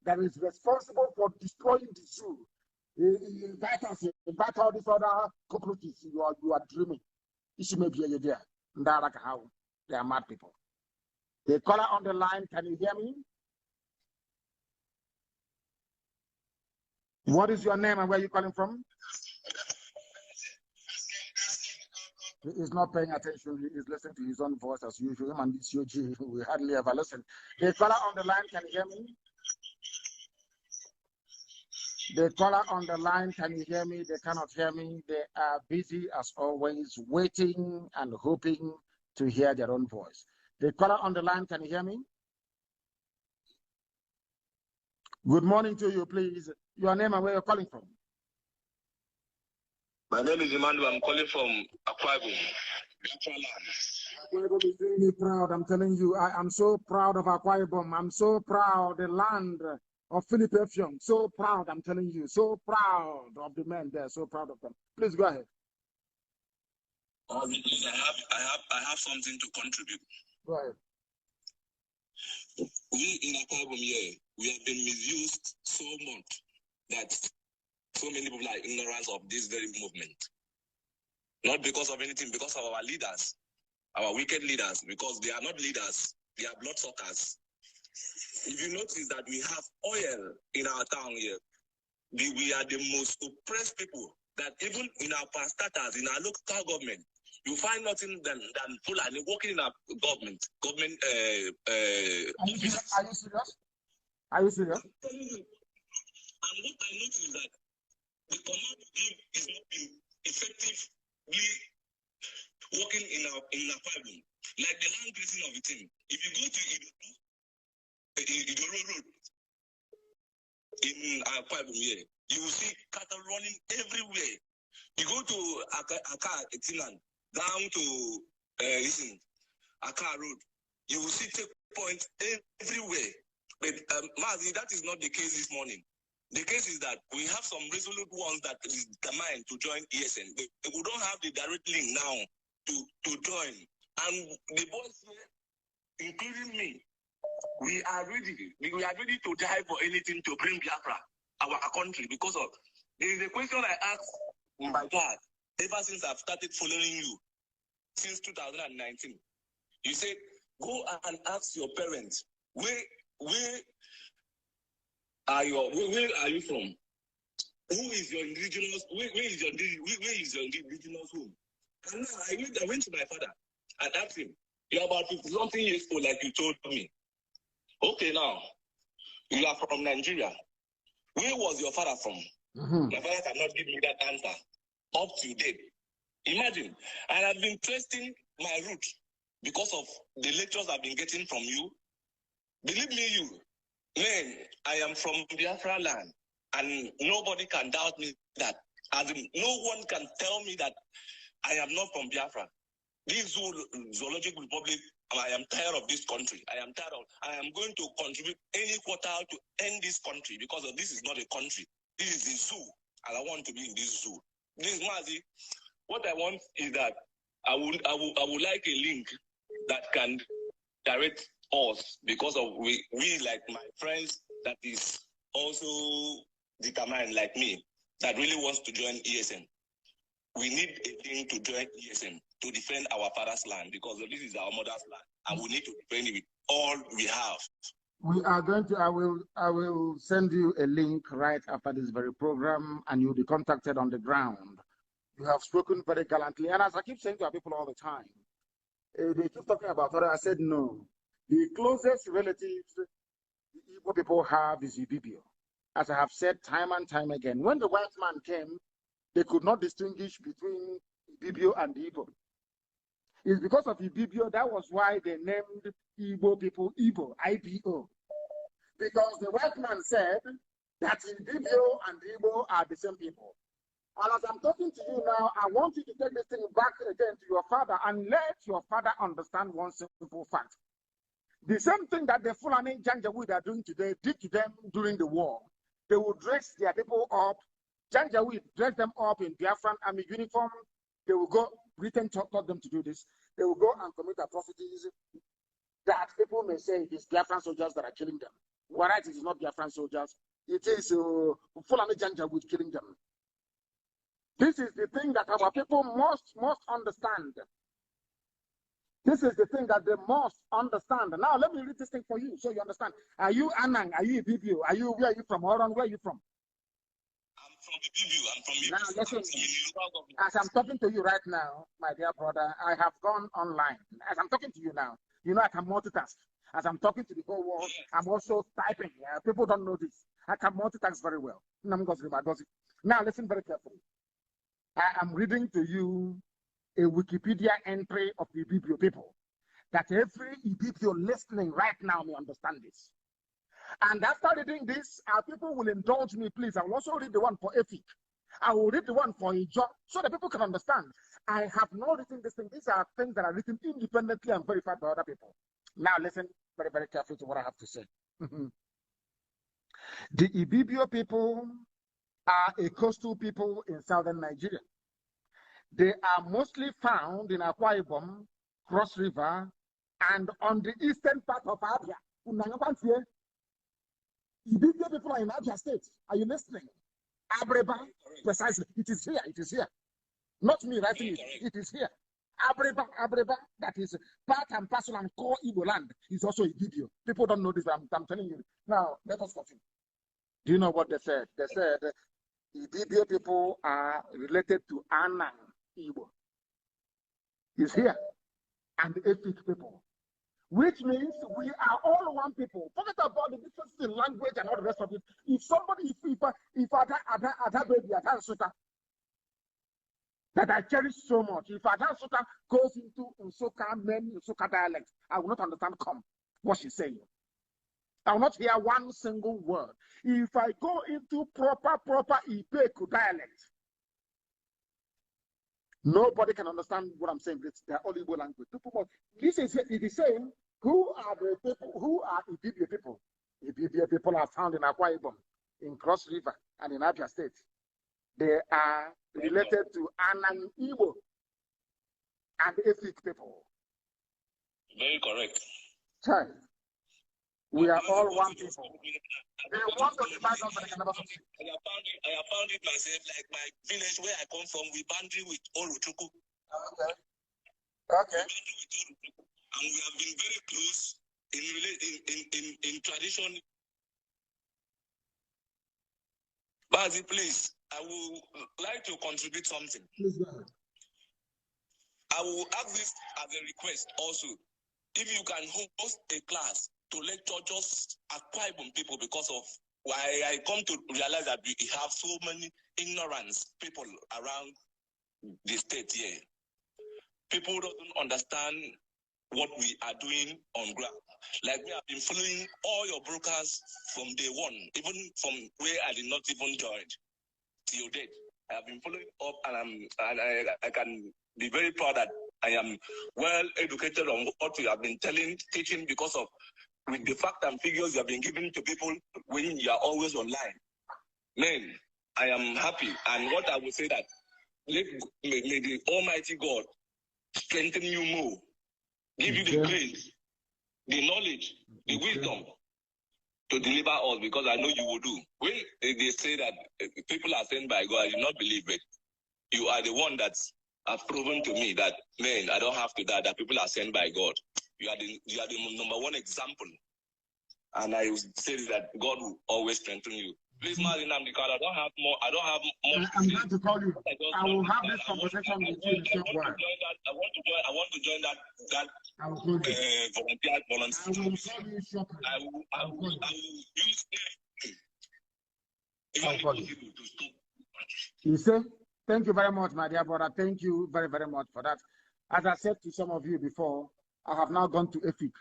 A: that is responsible for destroying the zoo, invite all these other cockroaches. You are dreaming. Issue may be there. They are mad people. The caller on the line, can you hear me? What is your name and where are you calling from? He is not paying attention. He is listening to his own voice as usual. And this UG, we hardly ever listen. The caller on the line, can you hear me? The caller on the line, can you hear me? They cannot hear me. They are busy as always, waiting and hoping to hear their own voice. The caller on the line, can you hear me? Good morning to you, please. Your name and where you're calling from?
K: My name is Emmanuel. I'm calling from Akwa Ibom.
A: Akwa Ibom is doing me proud. I'm telling you, I am so proud of Akwa Ibom. I'm so proud. The land of Philip Effiong. So proud, I'm telling you. So proud of the men there. So proud of them. Please go ahead.
I: Please, I have something to contribute.
A: Go ahead.
I: We in our problem here, we have been misused so much that so many people are ignorant of this very movement. Not because of anything, because of our leaders, our wicked leaders, because they are not leaders, they are bloodsuckers. If you notice that we have oil in our town here, we are the most oppressed people, that even in our parastatals, in our local government, you find nothing than Fulani working in our government.
A: Are you serious? Are you serious?
I: I'm telling you. And what I notice is that the command team is not being effectively working in our problem. Like the land grazing of the team. If you go to Idoro Road in our problem here, you will see cattle running everywhere. You go to Aka Etinan, down to Aka Road, you will see checkpoints everywhere. But Mazi, that is not the case this morning. The case is that we have some resolute ones that is determined to join ESN. We don't have the direct link now to join. And the boys here, including me, we are ready. We are ready to die for anything to bring Biafra, our country, because of there is a question I asked my dad ever since I've started following you since 2019. You said, go and ask your parents, where are you from? Who is your indigenous? Where is your indigenous home? And now I went to my father and asked him, you're about 50-something years old, like you told me. Okay, now you are from Nigeria. Where was your father from? My father cannot give me that answer up to date. Imagine, and I've been trusting my root because of the lectures I've been getting from you. Believe me, man, I am from Biafra land, and nobody can doubt me that. As in, no one can tell me that I am not from Biafra. This zoological republic, I am tired of this country. I am going to contribute any quarter to end this country, because this is not a country. This is a zoo, and I want to be in this zoo. This Mazi, what I want is that I would like a link that can direct us, because of we like my friends that is also determined like me, that really wants to join ESN. We need a link to join ESN to defend our father's land, because this is our mother's land, and we need to defend it with all we have.
A: We are going to, I will send you a link right after this very program, and you'll be contacted on the ground. You have spoken very gallantly, and as I keep saying to our people all the time, they keep talking about what I said. No, the closest relatives the Igbo people have is Ibibio. As I have said time and time again, when the white man came, they could not distinguish between Ibibio and Igbo. It's because of Ibibio, that was why they named Igbo people Igbo, I-B-O. Because the white man said that Ibibio and Igbo are the same people. And as I'm talking to you now, I want you to take this thing back again to your father and let your father understand one simple fact. The same thing that the Fulani Janjaweed are doing today did to them during the war. They would dress their people up. Janjaweed dress them up in Biafran army uniform. They will go, Britain taught them to do this. They will go and commit atrocities that people may say it is Biafran soldiers that are killing them. Whereas it is not Biafran soldiers. It is Fulani Janjaweed killing them. This is the thing that our people must understand. This is the thing that they must understand. Now, let me read this thing for you so you understand. Are you Anang? Are you Ibibio? Where are you from? Oron, where are you from?
I: I'm from Ibibio. I'm from Ibibio.
A: Now, listen, as I'm talking to you right now, my dear brother, I have gone online. As I'm talking to you now, you know I can multitask. As I'm talking to the whole world, I'm also typing. People don't know this. I can multitask very well. Now, listen very carefully. I am reading to you a Wikipedia entry of the Ibibio people, that every Ibibio listening right now may understand this. And after reading this, our people will indulge me, please. I will also read the one for Efik. I will read the one for Ijo, so that people can understand. I have not written this thing. These are things that are written independently and verified by other people. Now listen very, very carefully to what I have to say. The Ibibio people are a coastal people in southern Nigeria. They are mostly found in Akwa Ibom, Cross River, and on the eastern part of Abia. Ibibio people are in Abia State. Are you listening? Abreba, precisely. It is here. It is here. Not me writing it. It is here. Abreba, that is part and parcel and core Igbo land, is also Ibibio. People don't know this, but I'm telling you. Now, let us continue. Do you know what they said? They said Ibibio people are related to Anang Igbo. Is here. And the Efik people. Which means we are all one people. Forget about the differences in language and all the rest of it. If somebody, if Ada baby, Ada Suta, that I cherish so much, if Ada Suta goes into Nsoka dialect, I will not understand what she's saying. I will not hear one single word. If I go into proper Ipeku dialect, nobody can understand what I'm saying. They're all Igbo language. This is the same. Who are the people? Who are Ibibio people? Ibibio people are found in Akwa Ibom, in Cross River, and in Abia State. They are related to Anang Igbo and Efik people.
K: Very correct.
A: Child, we are all one people. They want to divide us, but they can never succeed.
J: I have found it myself, like my village where I come from, we boundary with Oluchuku.
A: Okay.
J: And we have been very close in tradition. Mazi, please, I would like to contribute something.
A: Please go ahead.
J: I will ask this as a request also. If you can host a class to lecture just Akwa Ibom people, because of why I come to realize that we have so many ignorance people around the state here. People don't understand what we are doing on ground. Like me, I've been following all your brokers from day one, even from where I did not even join till date. I have been following up, and I can be very proud that I am well educated on what you have been teaching, because of with the fact and figures you have been giving to people when you are always online. Man, I am happy, and what I will say that may the Almighty God strengthen you more, give you the grace, the knowledge, the wisdom to deliver us, because I know you will do. When they say that people are sent by God, I do not believe it. You are the one that have proven to me that, man, I don't have to die, that people are sent by God. You are the number one example. And I will say that God will always strengthen you. Please, Mazi Nnamdi Kanu, I don't have more.
A: I'm going to call you. I will have this conversation with you in a short while.
J: I want to join that
A: I will call you.
J: volunteer.
A: I will call you shortly.
J: I will use
A: I will call you. You say, thank you very much, my dear brother. Thank you very, very much for that. As I said to some of you before, I have now gone to Efik.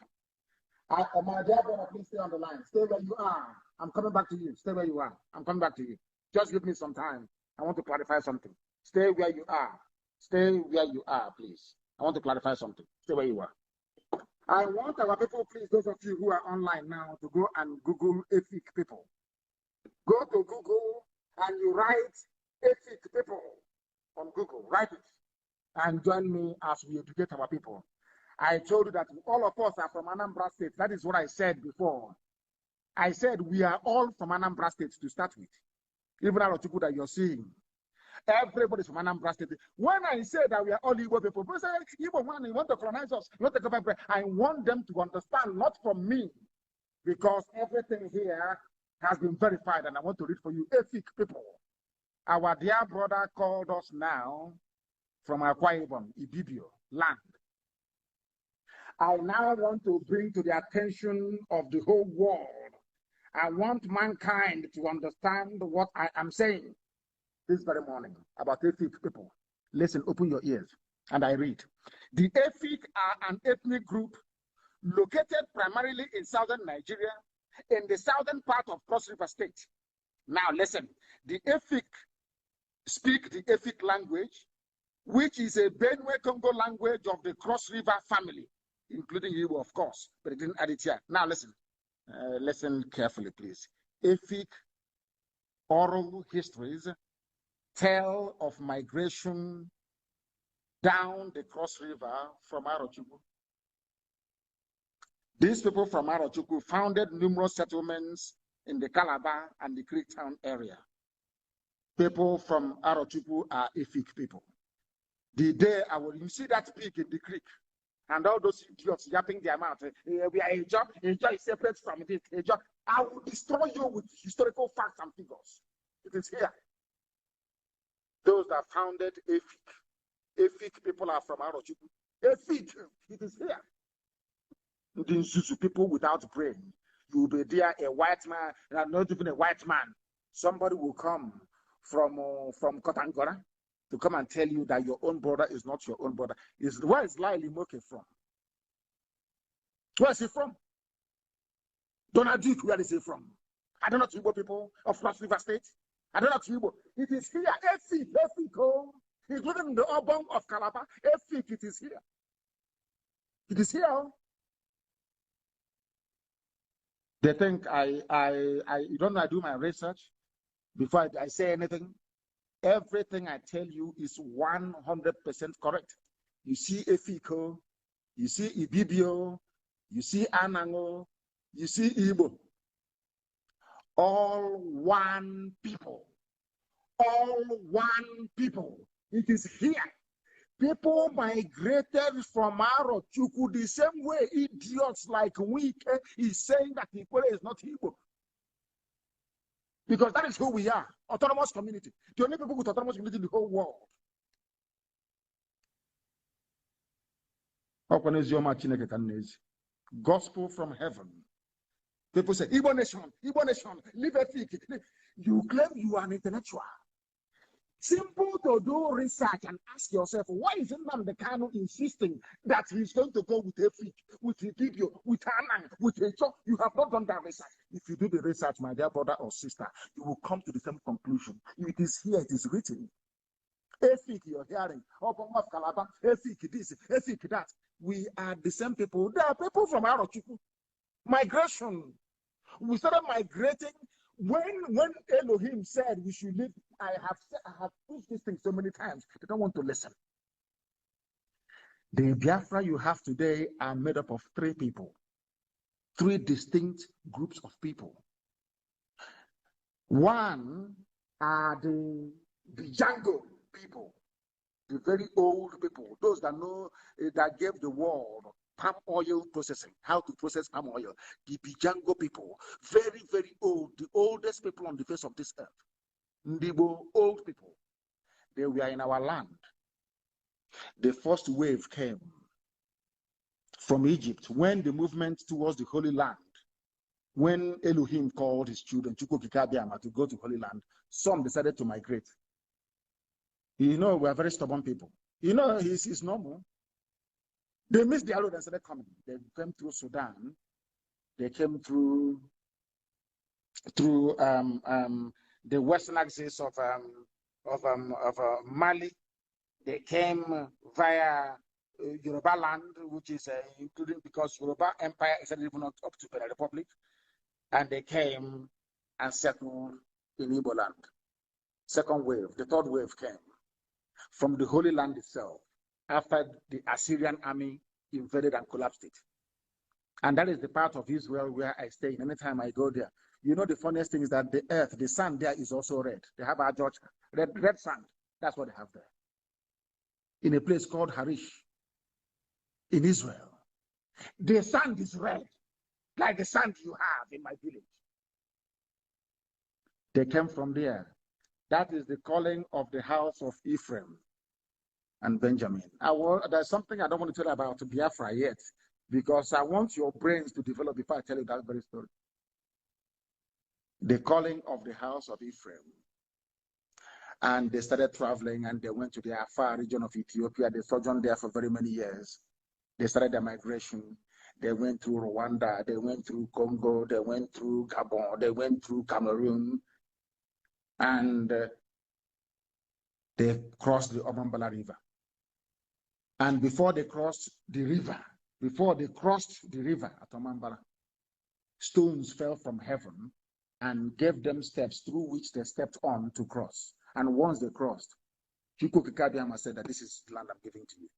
A: My dear brother, please stay on the line. Stay where you are. I'm coming back to you. Stay where you are. I'm coming back to you. Just give me some time. I want to clarify something. Stay where you are. Stay where you are, please. I want to clarify something. Stay where you are. I want our people, please, those of you who are online now, to go and Google Efik people. Go to Google and you write Efik people on Google. Write it. And join me as we educate our people. I told you that all of us are from Anambra State. That is what I said before. I said we are all from Anambra State to start with. Even a lot of people that you're seeing. Everybody's from Anambra State. When I say that we are all Igbo people say, Igbo man, you want to colonize us, not to come back. I want them to understand, not from me, because everything here has been verified, and I want to read for you. Efik people. Our dear brother called us now from Akwa Ibom, Ibibio land. I now want to bring to the attention of the whole world. I want mankind to understand what I am saying this very morning about Efik people. Listen, open your ears, and I read. The Efik are an ethnic group located primarily in southern Nigeria, in the southern part of Cross River State. Now listen, the Efik speak the Efik language, which is a Benue Congo language of the Cross River family, including Igbo, of course, but it didn't add it here. Now listen. Listen carefully, please. Efik oral histories tell of migration down the Cross River from Arochukwu. These people from Arochukwu founded numerous settlements in the Calabar and the Creek Town area. People from Arochukwu are Efik people. The day you see that pig in the creek, and all those idiots yapping their mouth, we are a job is separate from this. I will destroy you with historical facts and figures. It is here. Those that founded Efik people are from Arochukwu. Efik, it is here. The Nsusu people without brain. You will be there, a white man, and not even a white man. Somebody will come from Kotangora to come and tell you that your own brother is not your own brother. Where is Laili Moke from? Where is he from? Donald Duke, where is he from? I don't know Igbo people of Cross River State. I don't know Igbo. It is here. Efik, including in the urban of Calabar. Efik, it is here. It is here. They think you don't know I do my research before I say anything. Everything I tell you is 100% correct. You see Efiko, you see Ibibio, you see Anango, you see Igbo. All one people. All one people. It is here. People migrated from Arochukwu the same way idiots like Wike is saying that Ikwere is not Igbo. Because that is who we are, autonomous community. The only people with autonomous community in the whole world. Gospel from heaven. People say, Igbo nation, live Efik. You claim you are an intellectual. Simple to do research and ask yourself, why is Nnamdi Kanu insisting that he's going to go with Efik, with Ibibio, with Anang, with Echo? You have not done that research. If you do the research, my dear brother or sister, you will come to the same conclusion. It is here, it is written. Efik, you're hearing. Open of Calabar, Efik this, Efik that. We are the same people. There are people from Arochukwu. Migration. We started migrating when Elohim said we should live. I have proved this thing so many times. They don't want to listen. The Biafra you have today are made up of three people, three distinct groups of people. One are the Django people, the very old people, those that know that gave the world palm oil processing, how to process palm oil. The Bijango people, very, very old, the oldest people on the face of this earth. Ndibo, old people. They were in our land. The first wave came from Egypt when the movement towards the Holy Land, when Elohim called his children, to go to Holy Land, some decided to migrate. You know, we are very stubborn people. You know, it's normal. They missed the road and started coming. They came through Sudan. They came through the western axis of Mali. They came via Yoruba land, which is including because Yoruba Empire is even not up to Benin Republic, and they came and settled in Igbo land. Second wave, the third wave came from the Holy Land itself, after the Assyrian army invaded and collapsed it. And that is the part of Israel where I stay. Anytime I go there, you know, the funniest thing is that the earth, the sand there is also red. They have our George, red sand. That's what they have there. In a place called Harish, in Israel, the sand is red, like the sand you have in my village. They came from there. That is the calling of the house of Ephraim and Benjamin. There's something I don't want to tell you about Biafra yet, because I want your brains to develop before I tell you that very story. The calling of the house of Ephraim. And they started traveling and they went to the Afar region of Ethiopia. They sojourned there for very many years. They started their migration. They went through Rwanda. They went through Congo. They went through Gabon. They went through Cameroon. And they crossed the Obambala River. And before they crossed the river at Obambala, stones fell from heaven and gave them steps through which they stepped on to cross. And once they crossed, Chukwukikabiyama said that this is the land I'm giving to you.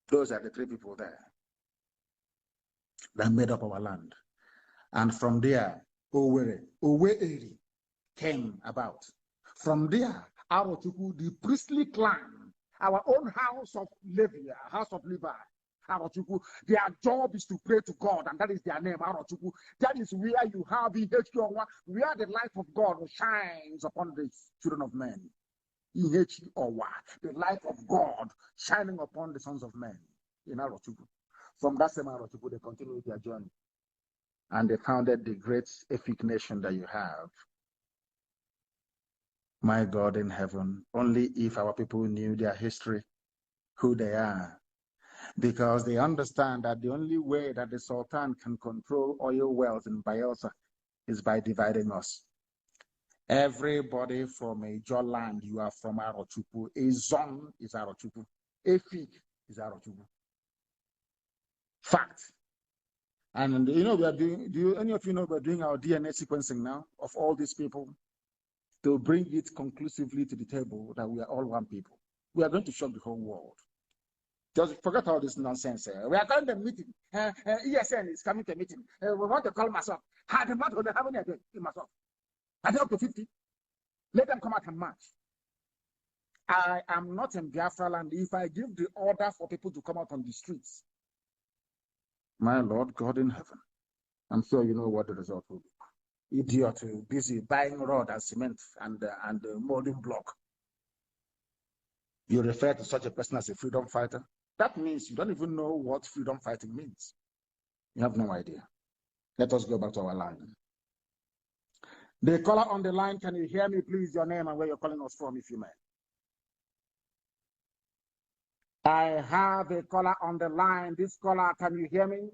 A: Those are the three people there that made up our land. And from there, Owe-Eri came about. From there, Arochukwu, the priestly clan, our own house of Levi, house of Levi, Arochukwu, their job is to pray to God, and that is their name, Arochukwu. That is where you have Ihechiowa, where the light of God shines upon the children of men. Ihechiowa, the light of God shining upon the sons of men in Arochukwu. From that same Arochukwu, they continued their journey, and they founded the great Efik nation that you have. My God in heaven, only if our people knew their history, who they are, because they understand that the only way that the Sultan can control oil wells in Bayelsa is by dividing us. Everybody from a Jaw land, you are from Arochukwu. A Zon is Arochukwu. Efik is Arochukwu. Fact. And you know, we are doing, any of you know we're doing our DNA sequencing now of all these people to bring it conclusively to the table that we are all one people. We are going to shock the whole world. Just forget all this nonsense. We are calling the meeting. ESN is coming to a meeting. We want to call myself. How many again in myself? Are they up to 50? Let them come out and march. I am not in Biafra land. If I give the order for people to come out on the streets, my Lord God in heaven, I'm sure you know what the result will be. Idiot, busy buying rod and cement and molding block. You refer to such a person as a freedom fighter? That means you don't even know what freedom fighting means. You have no idea. Let us go back to our line. The caller on the line, can you hear me, please? Your name and where you're calling us from, if you may. I have a caller on the line. This caller, can you hear me?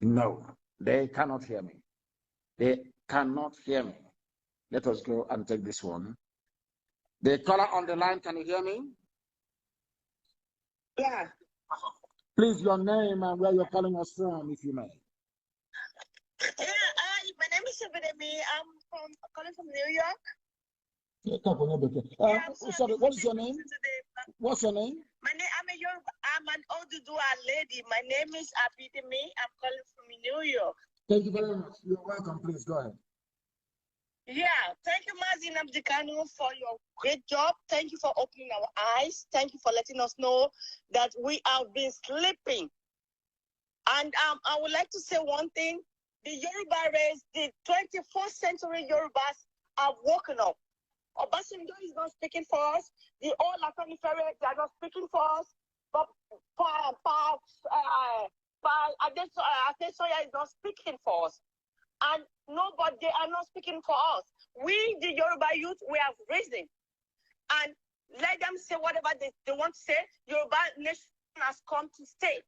A: No, they cannot hear me. They cannot hear me. Let us go and take this one. The caller on the line, can you hear me?
B: Yeah.
A: Please, your name and where you're calling us from, if you may.
B: Yeah, my name is Shibidemi. I'm calling from New York.
A: Sorry, what is your name? What's your name?
B: My name, I'm an Oduduwa lady. My name is Abidemi. I'm calling from New York.
A: Thank you very much. You're welcome. Please go ahead.
B: Yeah, thank you, Mazi Nnamdi Kanu, for your great job. Thank you for opening our eyes. Thank you for letting us know that we have been sleeping. And I would like to say one thing. The Yoruba race, the 21st century Yorubas have woken up. Obasanjo is not speaking for us. The old Afenifere, they are not speaking for us. But Adesoya is not speaking for us. And nobody, they are not speaking for us. We, the Yoruba youth, we have risen. And let them say whatever they want to say. Yoruba nation has come to stay.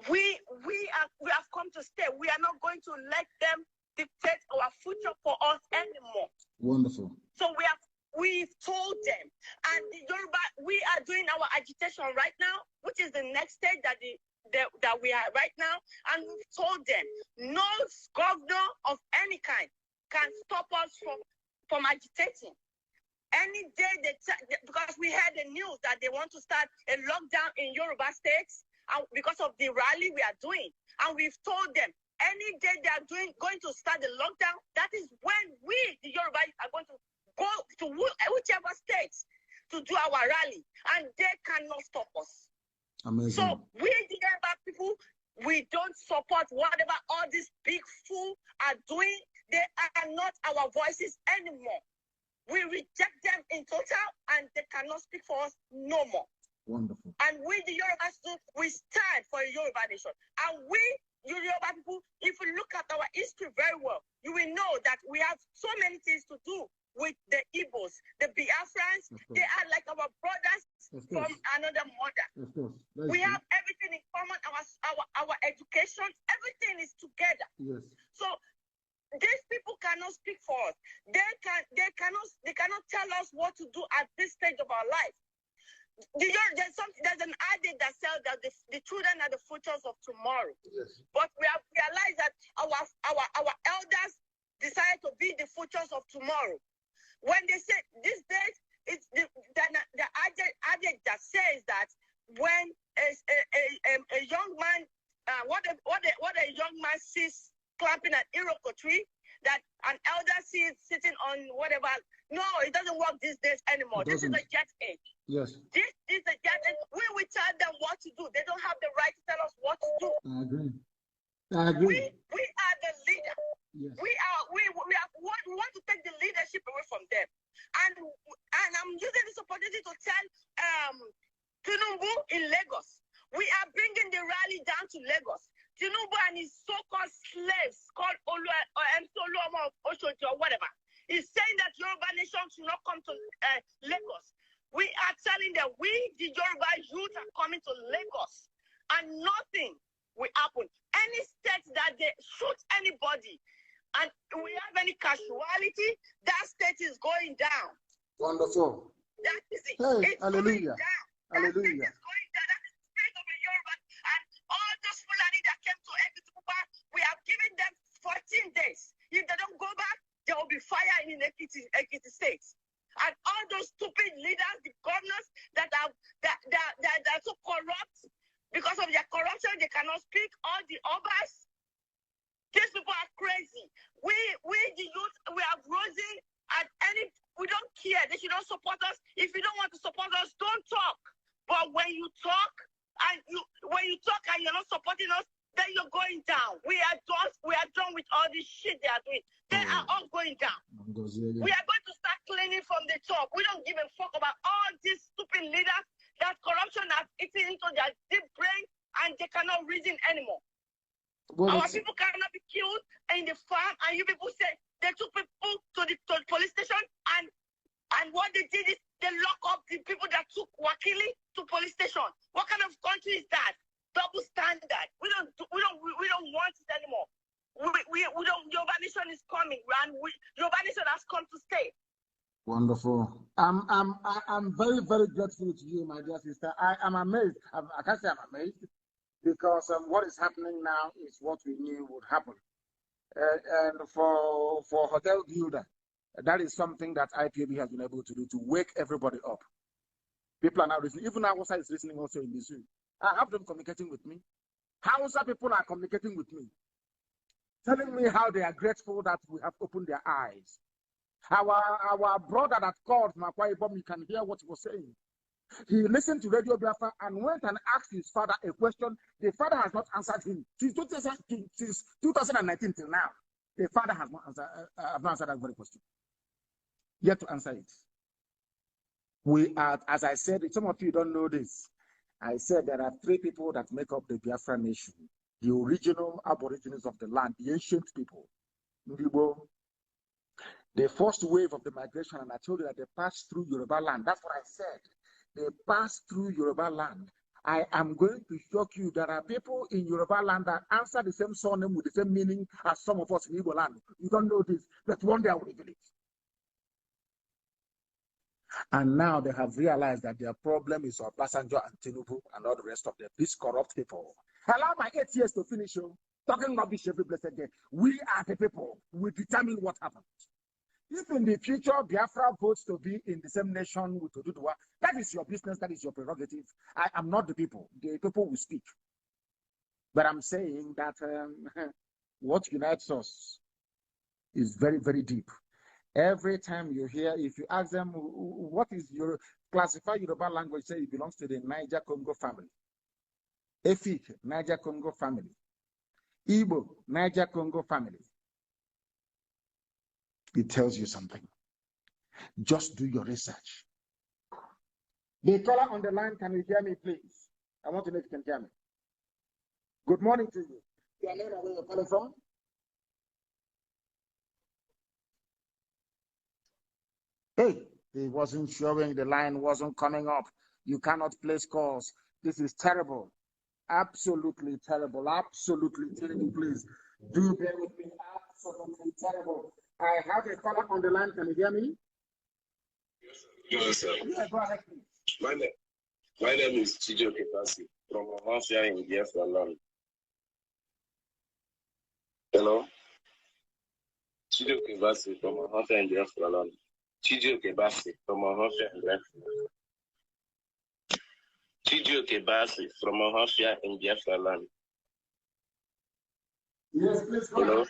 B: We have come to stay. We are not going to let them dictate our future for us anymore.
A: Wonderful.
B: So we've told them, and the Yoruba, we are doing our agitation right now, which is the next stage that we are right now, and we've told them no governor of any kind can stop us from agitating. Any day because we heard the news that they want to start a lockdown in Yoruba states, and because of the rally we are doing, and we've told them any day they are going to start the lockdown, that is when we, the Yoruba, are going to go to whichever states to do our rally, and they cannot stop us.
A: Amazing.
B: So we, the Yoruba people, we don't support whatever all these big fools are doing. They are not our voices anymore. We reject them in total, and they cannot speak for us no more.
A: Wonderful.
B: And we, the Yoruba people, we stand for a Yoruba nation. And we, you Yoruba people, if you look at our history very well, you will know that we have so many things to do with the Igbos, the Biafrans. They are like our brothers from another mother. We have everything in common, our education, everything is together.
A: Yes.
B: So these people cannot speak for us. They cannot tell us what to do at this stage of our life.
L: there's an adage that says that the children are the futures of tomorrow.
A: Yes.
L: But we have realized that our elders decided to be the futures of tomorrow. When they say these days, it's the adage that says that when a young man, what a young man sees clamping an iroko tree, that an elder sees sitting on whatever. No, it doesn't work these days anymore. This is a jet age.
A: Yes.
L: This is a jet age. We tell them what to do. They don't have the right to tell us what to do.
A: I agree.
L: We are the leader.
A: Yes.
L: We want to take the leadership away from them. And I'm using this opportunity to tell Tinubu in Lagos. We are bringing the rally down to Lagos. Tinubu and his so-called slaves called Olu or Oshoji or whatever is saying that Yoruba nation should not come to Lagos. We are telling them we, the Yoruba youth, are coming to Lagos, and nothing will happen. Any state that they shoot anybody and we have any casualty, that state is going down.
A: Wonderful.
L: That is it.
A: Hey,
L: it's
A: hallelujah.
L: Going down.
A: Hallelujah.
L: That state is going down. That is the spirit of a Yoruba. And all those Fulani that came to Ekiti, we have given them 14 days. If they don't go back, there will be fire in Ekiti State. And all those stupid leaders, the governors that are so corrupt, because of their corruption, they cannot speak. All the obas, these people are crazy. We the youth, we have risen at we don't care. They should not support us. If you don't want to support us, don't talk. But when you talk and you're not supporting us, then you're going down. We are done with all this shit they are doing. They are all going down. We are going to start cleaning from the top. We don't give a fuck about all these stupid leaders that corruption has eaten into their deep brain and they cannot reason anymore. Our people cannot be killed in the farm, and you people say they took people to the police station, and what they did is they lock up the people that took Wakili to police station. What kind of country is that? Double standard. We don't want it anymore. We don't. Yoruba nation is coming, and Yoruba nation has come to stay.
A: Wonderful. I'm very, very grateful to you, my dear sister. I'm amazed. I can't say I'm amazed, because what is happening now is what we knew would happen. And for Hotel Builder, that is something that IPAB has been able to do, to wake everybody up. People are now listening. Even Hausa is listening also in this room. I have them communicating with me. Hausa people are communicating with me, telling me how they are grateful that we have opened their eyes. Our brother that called Makwai Bom, you can hear what he was saying. He listened to Radio Biafra and went and asked his father a question. The father has not answered him since 2019 till now. The father has not answered that very question. Yet to answer it. We are, as I said, some of you don't know this. I said there are 3 people that make up the Biafra nation: the original aborigines of the land, the ancient people. The first wave of the migration, and I told you that they passed through Yoruba land. That's what I said. They passed through Yoruba land. I am going to shock you. There are people in Yoruba land that answer the same surname with the same meaning as some of us in Igbo land. You don't know this, but one day I will reveal it. And now they have realized that their problem is Obasanjo and Tinubu and all the rest of them, these corrupt people. Allow my 8 years to finish, talking rubbish every blessed day. We are the people. We determine what happens. If in the future Biafra votes to be in the same nation with Oduduwa, that is your business, that is your prerogative. I am not the people. The people will speak. But I'm saying that what unites us is very, very deep. Every time you hear, if you ask them, what is your classify Yoruba language, say it belongs to the Niger-Congo family. Efik, Niger-Congo family. Igbo, Niger-Congo family. It tells you something. Just do your research. The caller on the line, can you hear me, please? I want to know if you can hear me. Good morning to you. Your name and where you're calling from? Hey, it wasn't showing, the line wasn't coming up. You cannot place calls. This is terrible. Absolutely terrible. Absolutely terrible, please. Do bear with me. Absolutely terrible. I have a caller on the line. Can you hear me?
F: Yes, sir.
A: Yeah, go ahead, please.
F: My name
K: My name is Chijo Kepasi from Ohafia in Biafra land. Hello? Chijo Kepasi from Ohafia in Biafra land. Chijo Kepasi from Ohafia in Biafra land. Chijo Kepasi from Ohafia in Biafra land.
A: Yes, please go
K: Hello?
A: ahead.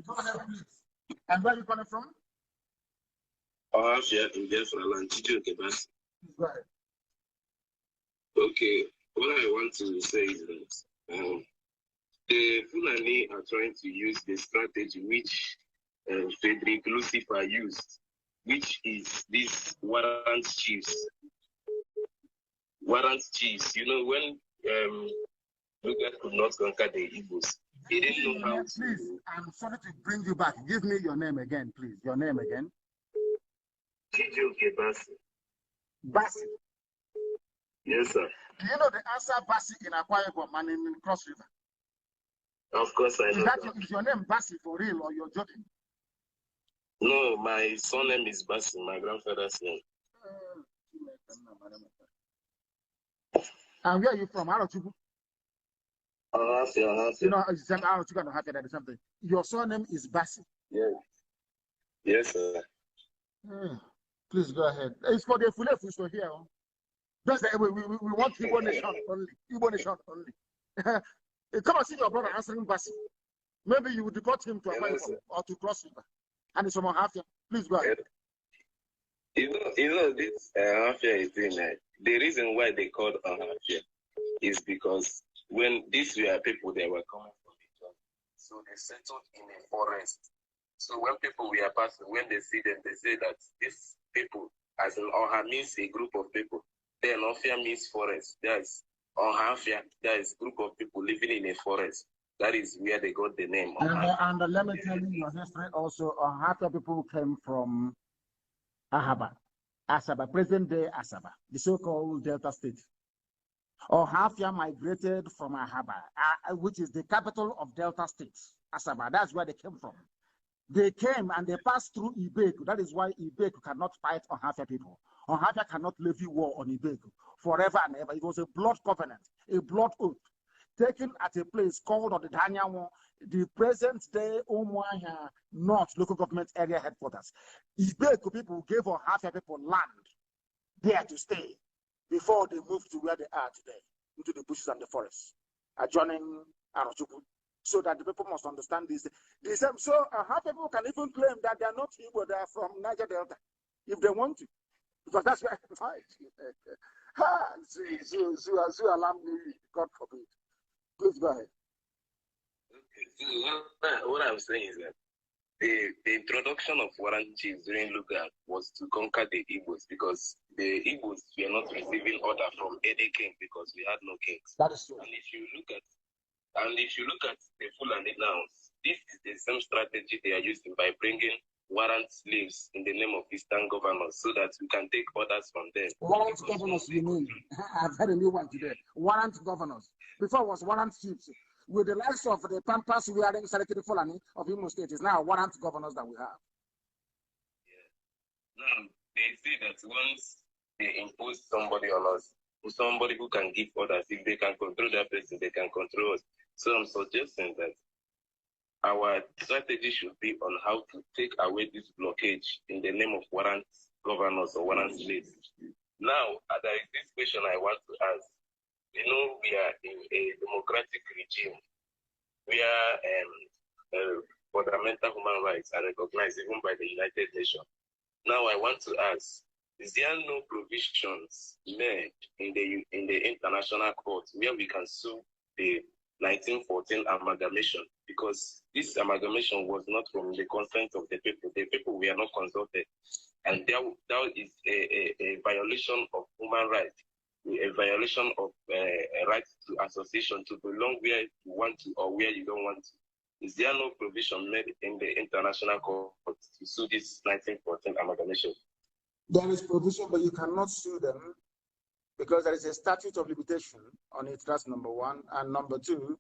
A: Go ahead, please. And where are you coming from?
K: Ohafia in Biafra land. Chijo Kepasi.
A: Please go ahead.
K: Okay, what I want to say is that the Fulani are trying to use the strategy which Frederick Lucifer used, which is this warrant chiefs. Warrant chiefs, you know, when Lucas could not conquer the Igbos, he didn't know how to.
A: Please, I'm sorry to bring you back. Give me your name again, please. Your name again.
K: Chijoke Basi.
A: Basi.
K: Yes, sir.
A: Do you know the answer Basi in Akwa Ibom and in Cross River?
K: Of course I know that.
A: Is your name Basi for real or you're joking?
K: No, my surname is Basi, my grandfather's name.
A: And where are you from? Arochukwu? You know, it's Arochukwu and Ohafia, that is something. Your surname is Basi.
K: Yes. Yes, sir.
A: Please go ahead. It's for the Fulefu to here. Just we want Igbo nation only. Igbo nation only. Come and see your brother answering Basi. Maybe you would deport him to Akwa Ibom or to Cross River. And it's from Ohafia. Please go ahead.
K: You know this Ohafia is doing that. The reason why they called Ohafia is because when these were people, they were coming from the jungle, so they settled in a forest. So when people were passing, when they see them, they say that these people, as in Oha means a group of people. Then Ohafia means forest. That's Ohafia. That is a group of people living in a forest. That is where they got the name.
A: And let me tell you your history also. Ohafia people came from Ahaba, Asaba, present day Asaba, the so-called Delta State. Ohafia migrated from Ahaba, which is the capital of Delta State, Asaba. That's where they came from. They came and they passed through Ibeku. That is why Ibeku cannot fight Ohafia people. Ohafia cannot levy war on Ibeku forever and ever. It was a blood covenant, a blood oath, taken at a place called Odidanya, the present-day Umuahia North local government area headquarters. Ibeku people gave Ohafia people land there to stay before they moved to where they are today, into the bushes and the forests, adjoining Arochukwu. So that the people must understand this. So half people can even claim that they are not Igbo, they are from Niger Delta, if they want to, because that's where I fight. God forbid. Please go ahead.
K: Okay. So what I'm saying is that the introduction of warrant chiefs during Luga was to conquer the Igbos, because the Igbos were not receiving order from any king because we had no kings.
A: That is true.
K: And if you look at the Fulani now, this is the same strategy they are using by bringing warrant slaves in the name of Eastern governors so that we can take orders from them.
A: Warrant governors, you mean? I've had a new one today. Warrant governors. Before it was warrant chiefs. With the likes of the Pampas wearing Sarakiri Fulani of Imo State, is now warrant governors that we have.
K: Yeah. Now, they say that once they impose somebody on us, somebody who can give orders, if they can control that person, they can control us. So I'm suggesting that our strategy should be on how to take away this blockage in the name of warrant governors or warrant slaves. Now, there is this question I want to ask. You know, we are in a democratic regime where fundamental human rights are recognized even by the United Nations. Now, I want to ask, is there no provisions made in the international court where we can sue the 1914 amalgamation? Because this amalgamation was not from the consent of the people. The people were not consulted. And that is a violation of human rights, a violation of right to association, to belong where you want to or where you don't want to. Is there no provision made in the international court to sue this 1914 amalgamation?
A: There is provision, but you cannot sue them because there is a statute of limitation on it. That's number one. And number two,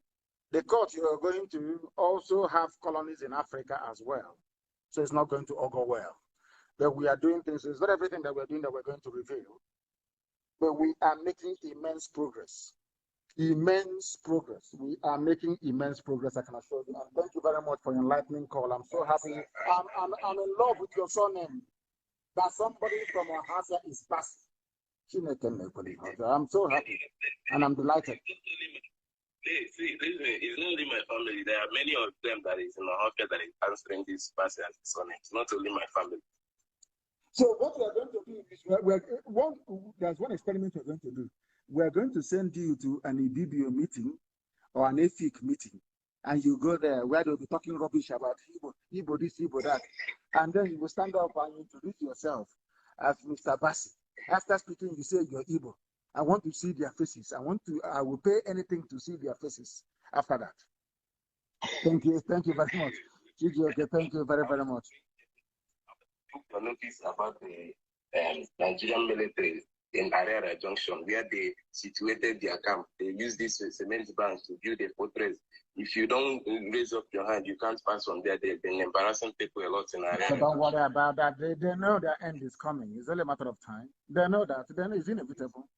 A: the court you are going to also have colonies in Africa as well. So it's not going to all go well. But we are doing things. It's not everything that we're doing that we're going to reveal. but we are making immense progress. Immense progress. We are making immense progress, I can assure you. And thank you very much for your enlightening call. I'm so happy. I'm in love with your surname. That somebody from Ohasa is Basi. I'm so happy and I'm delighted.
K: See, listen, it's not only my family. There are many of them that is in Ohasa that is answering this Basi as his surname. It's not only my family.
A: So what we are going to do is there's one experiment we're going to do. We're going to send you to an IBBO meeting or an AFIC meeting, and you go there where they'll be talking rubbish about Igbo this, Igbo that, and then you will stand up and introduce yourself as Mr. Basi. After speaking, you say you're Igbo. I want to see their faces. I will pay anything to see their faces after that. Thank you very much. Okay, thank you very, very much.
K: To notice about the Nigerian military in Arera Junction, where they situated their camp. They use this cement bank to build a fortress. If you don't raise up your hand, you can't pass on there. They've been embarrassing people a lot in Arera.
A: So don't worry about that. They know their end is coming. It's only a matter of time. They know that. Then it's inevitable.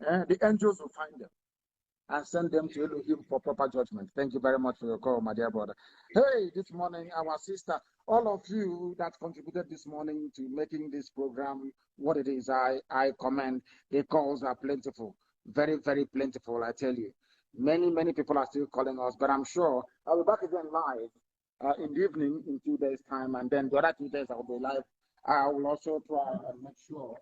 A: The angels will find them and send them to Elohim for proper judgment. Thank you very much for your call, my dear brother. Hey, this morning, our sister, all of you that contributed this morning to making this program what it is, I commend. The calls are plentiful, very, very plentiful, I tell you. Many, many people are still calling us, but I'm sure I'll be back again live in the evening in 2 days' time, and then the other 2 days I'll be live. I will also try and make sure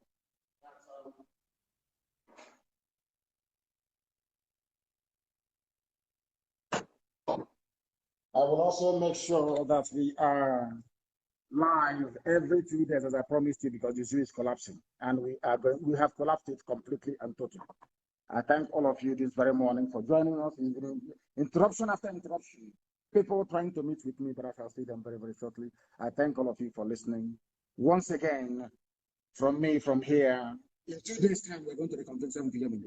A: I will also make sure that we are live every 2 days, as I promised you, because the zoo is collapsing, and we have collapsed it completely and totally. I thank all of you this very morning for joining us. Interruption after interruption. People trying to meet with me, but I shall see them very, very shortly. I thank all of you for listening. Once again, from me, from here, in 2 days' time, we're going to reconvene 7 p.m.